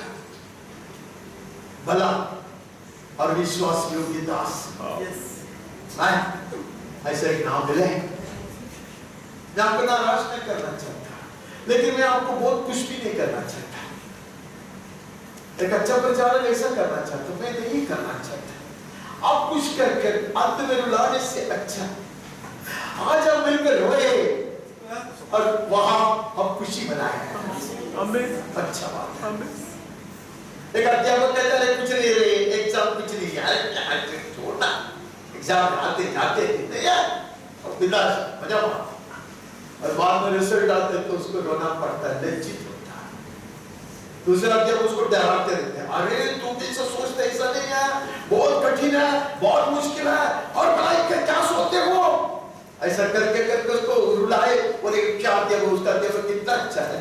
भला और विश्वास योग्य दास। ऐसा एक नाम मिले। मैं आपको नाराज नहीं करना चाहता, लेकिन मैं आपको बहुत कुछ भी नहीं करना चाहता। एक अच्छा प्रचारक ऐसा करना चाहता, मैं नहीं करना चाहता। आप कुछ करके अंत में रुलाने से अच्छा आज हम मिलकर रोए और वहां हम खुशी मनाए। आमीन। अच्छा बात है। आमीन। एक अध्यापक कहता है कुछ नहीं रे, एग्जाम कुछ नहीं यार, छोड़ना एग्जाम आते जाते नहीं यार, और बिंदास मजा मार, और बाद में रिजल्ट आते तो उसको रोना पड़ता है, लज्जित होता है। दूसरा अध्यापक उसको डराते रहते हैं, अरे तू भी ऐसा सोचता, ऐसा नहीं है, बहुत कठिन है, बहुत मुश्किल है, और पढ़ाई के क्या सोचते हो, ऐसा करके करके उसको रुलाए। और एक क्या अध्यापक, उसका अध्यापक कितना अच्छा है,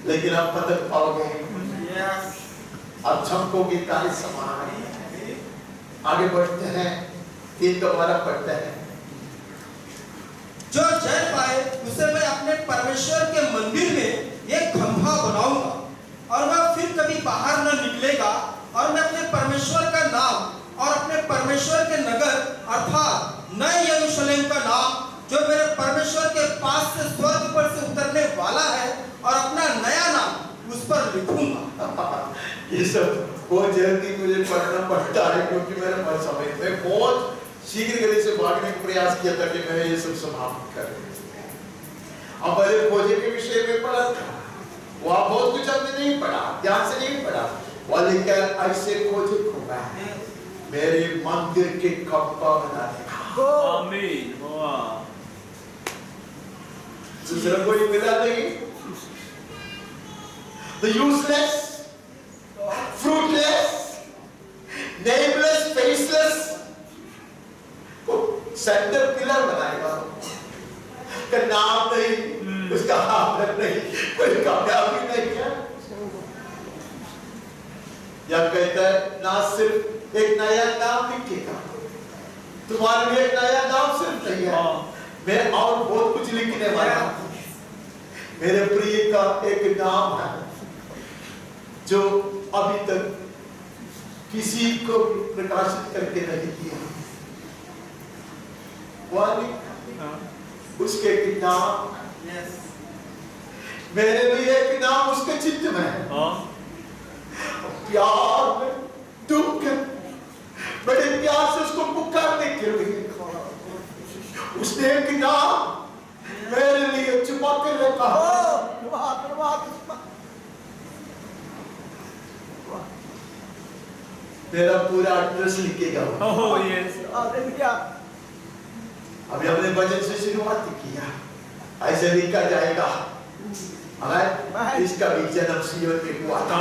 लेकिन आप पदक पाओगे, आप झमकोगे तारे समान। आगे बढ़ते हैं, 3 का 12 पढ़ते हैं। जो जय पाए उसे मैं अपने परमेश्वर के मंदिर में एक खंभा बनाऊंगा और वह फिर कभी बाहर न निकलेगा, और मैं अपने परमेश्वर का नाम और अपने परमेश्वर के नगर अर्थात नए यरूशलेम का नाम जो मेरे परमेश्वर के पास से स्वर्ग पर से उतरने वाला है, और अपना नया नाम उस पर लिखूंगा। ये सब बहुत जल्दी मुझे पढ़ना पड़ता है, क्योंकि मेरे मन समय में बहुत शीघ्र गति से भागने का प्रयास किया था कि मैं ये सब समाप्त कर। अब पहले खोजे के विषय में पढ़ा था, वहाँ बहुत कुछ हमने नहीं पढ़ा, ध्यान से नहीं पढ़ा। वह लेकर ऐसे खोजे खोगा मेरे मंदिर के कब्बा बनाने का। आमीन। वाह। दूसरा कोई मिला नहीं। The useless, fruitless, nameless, faceless को सेंटर पिलर बनाएगा। का नाम नहीं, उसका आदर नहीं, कोई कामयाबी नहीं है। या कहता है ना सिर्फ एक नया नाम लिखेगा, तुम्हारे लिए एक नया नाम सिर्फ नहीं है, मैं और बहुत कुछ लिखने वाला हूं। मेरे प्रिय का एक नाम है जो अभी तक किसी को प्रकाशित करके नहीं किया। उसके एक नाम, मेरे लिए एक नाम उसके चित्त में है। प्यार में दुख बड़े प्यार से उसको पुकारने के लिए उसने एक नाम मेरे लिए छुपा कर रखा। मेरा पूरा एड्रेस लिखेगा। अभी हमने भजन से शुरुआत किया, ऐसे लिखा जाएगा इसका भी जन्म सिय्योन में हुआ था।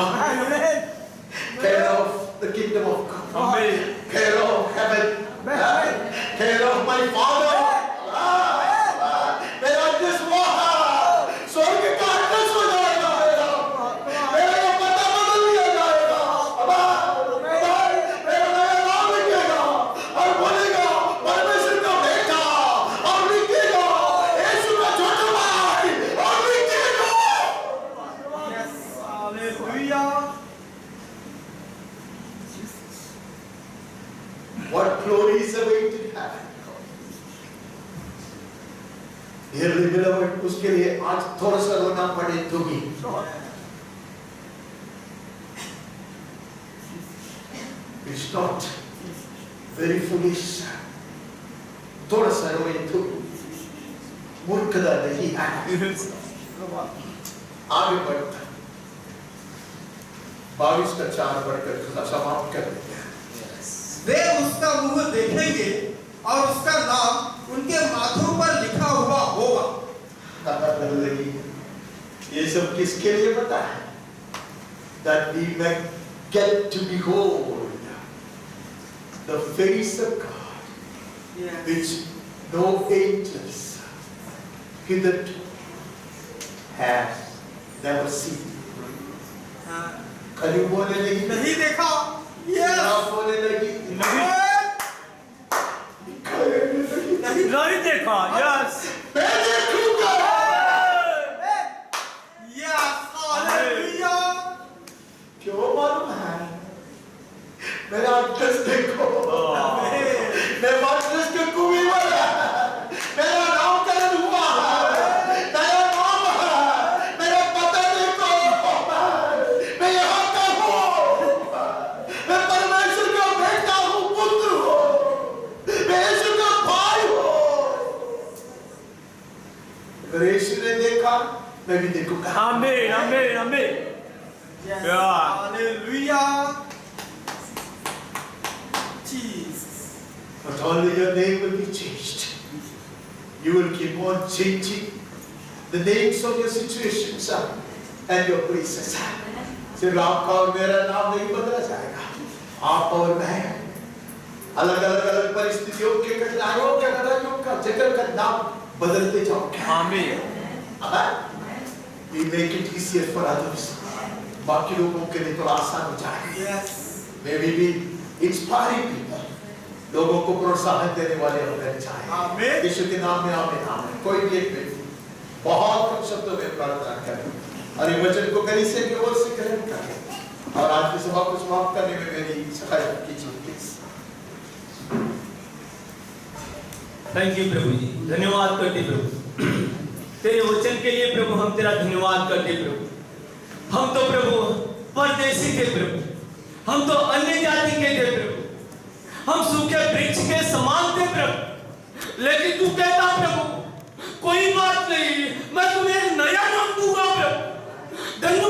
Care of the kingdom of God, care of heaven, care of my Father। मेरा एड्रेस वो है, स्वर्ग का एड्रेस हो जाएगा मेरा पता बदल दिया जाएगा। मेरा नया नाम लिखेगा और बोलेगा परमेश्वर का बेटा, और लिखेगा यीशु का छोटा भाई, और लिखेगा। What glory is awaiting heaven? Dearly beloved, उसके लिए आज थोड़ा सा रोना पड़े तो भी it's not very foolish। थोड़ा सा रोए तो मूर्खता नहीं है। आगे बढ़ता 22 का 4 बढ़कर समाप्त कर देते हैं। वे उसका मुंह देखेंगे और उसका नाम उनके माथों पर लिखा हुआ होगा। ये सब किसके लिए पता है? That we may get to behold the face of God, which no angels hitherto has never seen। कभी बोले नहीं देखा। बोले लगी नहीं देखा। यस, मैं देखूंगा। क्यों मालूम है? मेरा एड्रेस देखो, मैं एड्रेस के कुएं में मेरा नामकरण हुआ है, नया नाम है, मेरा पता देखो, मैं यहाँ का हूँ, मैं परमेश्वर का बेटा हूँ, पुत्र हूँ, मैं यीशु का भाई हूँ। अगर यीशु ने देखा, मैं भी देखूंगा। आमीन, आमीन, आमीन। Hallelujah. Jesus. But only your name will be changed. You will keep on changing the names of your situations and your places. सिर्फ आपका और मेरा नाम नहीं बदला जाएगा। आप और मैं अलग अलग अलग परिस्थितियों के कठिनाइयों के लड़ाइयों का जगह का नाम बदलते जाओगे। आमीन। We make it easier for others. बाकी लोगों के लिए तो आसान हो जाए। May we be inspiring people, लोगों को प्रोत्साहन देने वाले होने चाहिए। यीशु के नाम में आमीन, आमीन। कोई भी एक व्यक्ति बहुत कम शब्दों में प्रार्थना करें और ये वचन को कलीसिया की ओर से ग्रहण करें और आज की सभा को समाप्त करने में मेरी सहायता कीजिए प्लीज। थैंक यू प्रभु जी, धन्यवाद करते प्रभु तेरे वचन के लिए। प्रभु हम तेरा धन्यवाद करते प्रभु। हम तो प्रभु परदेशी थे प्रभु, हम तो अन्य जाति के थे प्रभु, हम सूखे वृक्ष के समान थे प्रभु, लेकिन तू कहता प्रभु कोई बात नहीं, मैं तुम्हें एक नया नाम दूंगा प्रभु।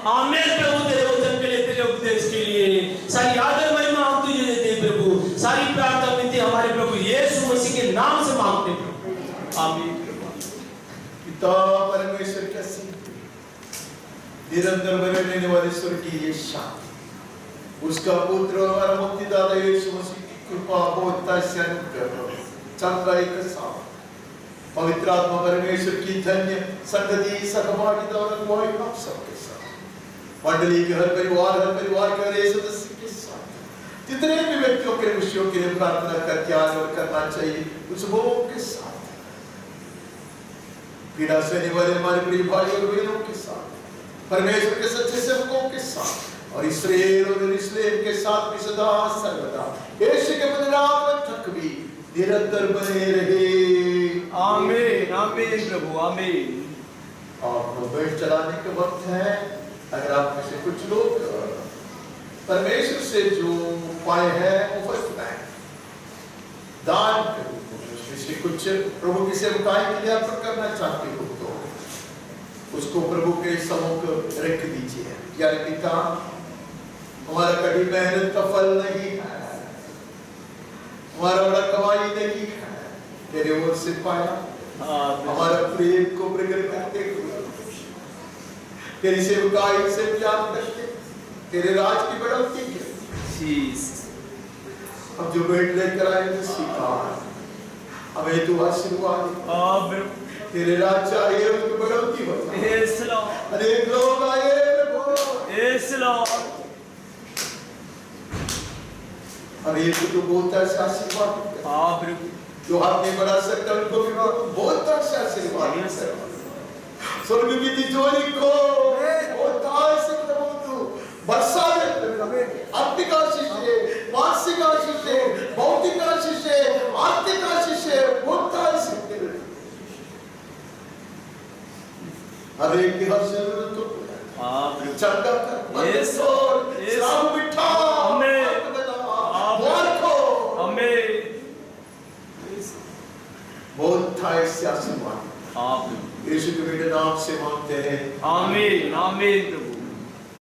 आमीन प्रभु, तेरे वचन के लिए, तेरे उपदेश के लिए सारी आदर महिमा हम तुझे देते हैं प्रभु। सारी प्रार्थना विनती हमारे प्रभु यीशु मसीह के नाम से मांगते हैं प्रभु, आमीन। पिता परमेश्वर का सिंह, निरंतर बने रहने वाले स्वर्गीय शांति, उसका पुत्र और हमारा मुक्तिदाता यीशु मसीह की कृपा, बहुतायत से अनुग्रह, चंगाई का साथ, पवित्र आत्मा परमेश्वर की धन्य संगति, सहभागिता और अगुवाई हम सबके साथ, मंडली के हर परिवार के हर एक सदस्य के साथ, जितने भी व्यक्तियों के विषयों के लिए प्रार्थना करके आज और करना चाहिए, उस भोग के साथ, पीड़ा सहने वाले हमारे प्रिय भाई और बहनों के साथ, परमेश्वर के सच्चे सेवकों के साथ, और इस्राएल और यरूशलेम के साथ भी सदा सर्वदा यीशु के पुनरागमन तक भी निरंतर बने रहे। आमीन आमीन प्रभु, आमीन। आपको बैठ चलाने का वक्त है। अगर आप में से कुछ लोग परमेश्वर से जो पाए हैं वो फर्स्ट है, दान करो, इसलिए कुछ प्रभु की सेवकाई के लिए अर्पण करना चाहते हो तो उसको प्रभु के सम्मुख रख दीजिए। यार पिता, हमारा कड़ी मेहनत का फल नहीं है, हमारा बड़ा कमाई नहीं है, तेरे ओर से पाया हमारा प्रेम को प्रकट करते हुए, तेरी सेवकाई से प्यार करते, तेरे राज की बढ़ोतरी के अब जो बैठ लेकर आए तो स्वीकार, हमें तू आशीर्वाद, तेरे राज चाहिए उसकी बढ़ोतरी बता। अनेक लोग आए अब ये तो बहुत अच्छा आशीर्वाद, जो हाथ में बड़ा सकता उनको भी बहुत अच्छा आशीर्वाद, स्वर्ग की तिजोरी को बहुत से प्रभु तू बरसा दे, आत्मिक आशीष है, मानसिक आशीष है, भौतिक आशीष है, आर्थिक आशीष है, बहुत आशीष है, हर एक की हर जरूरत को चंगा कर, श्राप मिठा, बहुत था इससे आशीर्वाद, यीशु के बेटे नाम से मांगते हैं, आमीन आमीन।